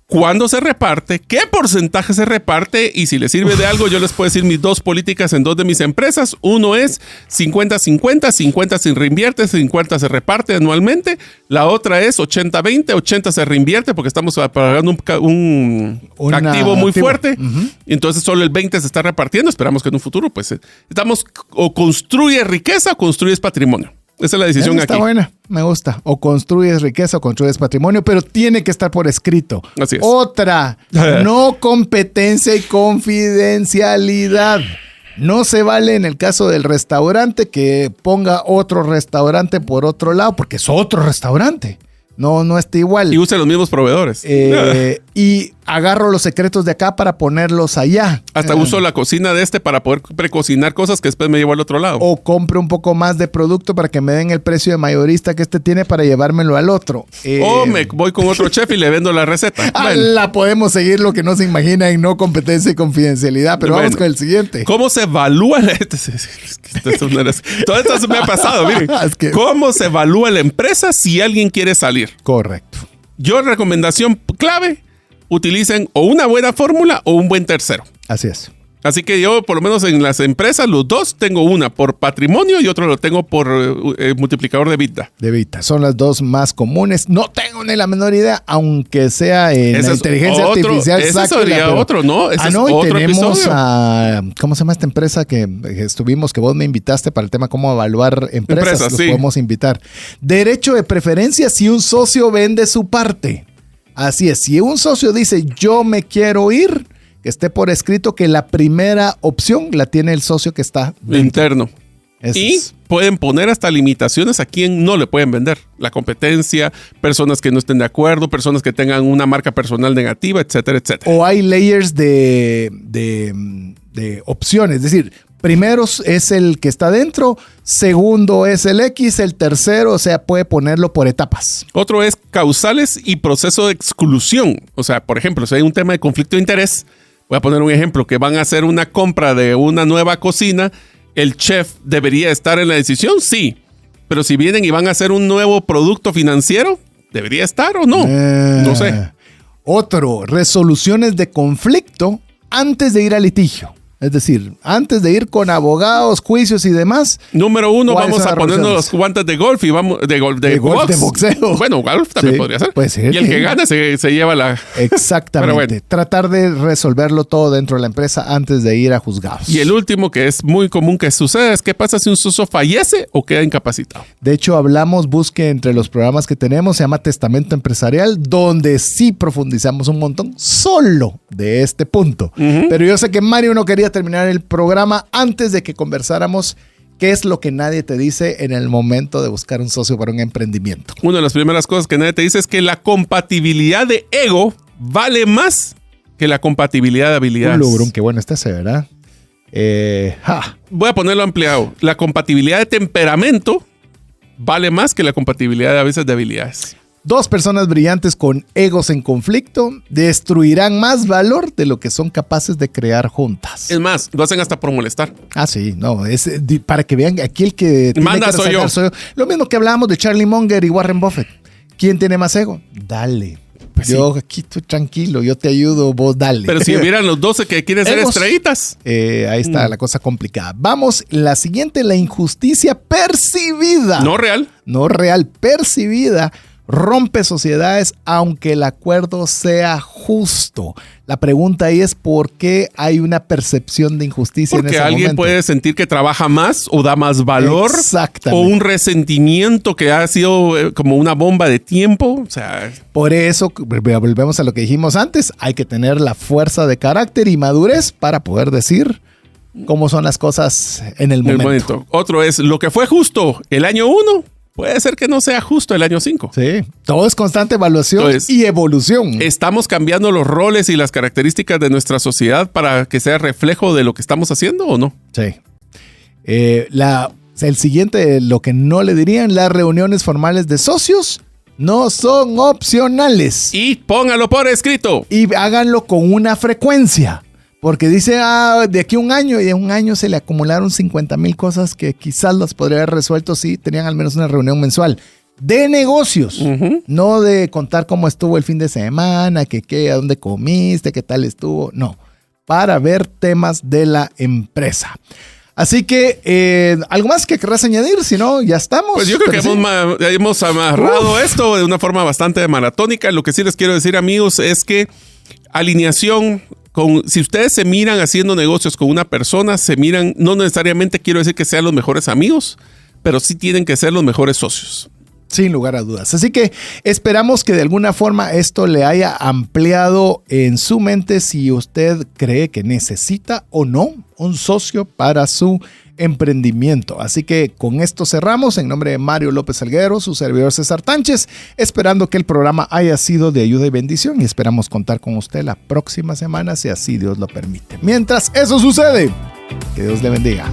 cuándo se reparte, qué porcentaje se reparte y si les sirve de algo, yo les puedo decir mis dos políticas en dos de mis empresas. Uno es 50-50, 50 se reinvierte, 50 se reparte anualmente. La otra es 80-20, 80 se reinvierte porque estamos pagando un activo muy fuerte. Uh-huh. Entonces solo el 20 se está repartiendo. Esperamos que en un futuro pues estamos o construyes riqueza o construyes patrimonio. Esa es la decisión aquí. Está buena, me gusta. O construyes riqueza o construyes patrimonio, pero tiene que estar por escrito. Así es. Otra, no competencia y confidencialidad. No se vale en el caso del restaurante que ponga otro restaurante por otro lado, porque es otro restaurante. No está igual. Y use los mismos proveedores. Y agarro los secretos de acá para ponerlos allá. Hasta uso la cocina de para poder precocinar cosas que después me llevo al otro lado. O compro un poco más de producto para que me den el precio de mayorista que tiene para llevármelo al otro. O me voy con otro chef y le vendo la receta. La podemos seguir lo que no se imagina en no competencia y confidencialidad. Pero vamos con el siguiente. ¿Cómo se evalúa? Todo esto me ha pasado, miren. ¿Cómo se evalúa la empresa si alguien quiere salir? Correcto. Yo, recomendación clave, utilicen o una buena fórmula o un buen tercero. Así es. Así que yo, por lo menos en las empresas, los dos, tengo una por patrimonio y otro lo tengo por multiplicador de EBITDA. De EBITDA. Son las dos más comunes. No tengo ni la menor idea, aunque sea en la inteligencia artificial. Ese sería otro, ¿no? Ese es otro tenemos ¿cómo se llama esta empresa que estuvimos, que vos me invitaste para el tema cómo evaluar empresas? Los sí. Podemos invitar. Derecho de preferencia si un socio vende su parte. Así es. Si un socio dice, yo me quiero ir, que esté por escrito que la primera opción la tiene el socio que está dentro. Interno. Y pueden poner hasta limitaciones a quien no le pueden vender. La competencia, personas que no estén de acuerdo, personas que tengan una marca personal negativa, etcétera, etcétera. O hay layers de opciones. Es decir, primero es el que está dentro, segundo es el X, el tercero, o sea, puede ponerlo por etapas. Otro es causales y proceso de exclusión. O sea, por ejemplo, si hay un tema de conflicto de interés, voy a poner un ejemplo, que van a hacer una compra de una nueva cocina, ¿el chef debería estar en la decisión? Sí. Pero si vienen y van a hacer un nuevo producto financiero, ¿debería estar o no? No sé. Otro, resoluciones de conflicto antes de ir al litigio. Es decir, antes de ir con abogados, juicios y demás. Número uno, vamos a ponernos los guantes de golf y vamos de boxeo. Bueno, golf también sí, podría ser. Puede ser. Y el que gana se lleva la... Exactamente. Bueno. Tratar de resolverlo todo dentro de la empresa antes de ir a juzgados. Y el último, que es muy común que suceda, es qué pasa si un socio fallece o queda incapacitado. De hecho, busque entre los programas que tenemos, se llama Testamento Empresarial, donde sí profundizamos un montón solo de este punto. Uh-huh. Pero yo sé que Mario no quería terminar el programa antes de que conversáramos qué es lo que nadie te dice en el momento de buscar un socio para un emprendimiento. Una de las primeras cosas que nadie te dice es que la compatibilidad de ego vale más que la compatibilidad de habilidades. Un logro, qué bueno está ese, ¿verdad? Voy a ponerlo ampliado. La compatibilidad de temperamento vale más que la compatibilidad a veces de habilidades. Dos personas brillantes con egos en conflicto destruirán más valor de lo que son capaces de crear juntas. Es más, lo hacen hasta por molestar. Sí, no, es para que vean, aquí el que manda soy yo. Lo mismo que hablábamos de Charlie Munger y Warren Buffett. ¿Quién tiene más ego? Dale. Pues yo aquí estoy tranquilo, yo te ayudo, vos dale. Pero si hubieran los 12 que quieren ser estrellitas. Ahí está la cosa complicada. Vamos, la siguiente, la injusticia percibida. No real. No real, percibida. Rompe sociedades aunque el acuerdo sea justo. La pregunta ahí es ¿por qué hay una percepción de injusticia en ese momento? Porque alguien puede sentir que trabaja más o da más valor. Exactamente. O un resentimiento que ha sido como una bomba de tiempo. O sea, por eso, volvemos a lo que dijimos antes, hay que tener la fuerza de carácter y madurez para poder decir cómo son las cosas en el momento. Otro es lo que fue justo el año 1. Puede ser que no sea justo el año 5. Sí, todo es constante evaluación y evolución. ¿Estamos cambiando los roles y las características de nuestra sociedad para que sea reflejo de lo que estamos haciendo o no? Sí. El siguiente, lo que no le dirían, las reuniones formales de socios no son opcionales. Y póngalo por escrito. Y háganlo con una frecuencia. Porque dice, de aquí a un año, y en un año se le acumularon 50,000 cosas que quizás las podría haber resuelto si tenían al menos una reunión mensual. de negocios, no de contar cómo estuvo el fin de semana, a dónde comiste, qué tal estuvo, no, para ver temas de la empresa. Así que, ¿algo más que querrás añadir? Si no, ya estamos. Pues yo creo que hemos amarrado esto de una forma bastante maratónica. Lo que sí les quiero decir, amigos, es que alineación, si ustedes se miran haciendo negocios con una persona, se miran, no necesariamente quiero decir que sean los mejores amigos, pero sí tienen que ser los mejores socios. Sin lugar a dudas. Así que esperamos que de alguna forma esto le haya ampliado en su mente si usted cree que necesita o no un socio para su emprendimiento. Así que con esto cerramos. En nombre de Mario López Salguero, su servidor César Tánchez, esperando que el programa haya sido de ayuda y bendición, y esperamos contar con usted la próxima semana si así Dios lo permite. Mientras eso sucede, que Dios le bendiga.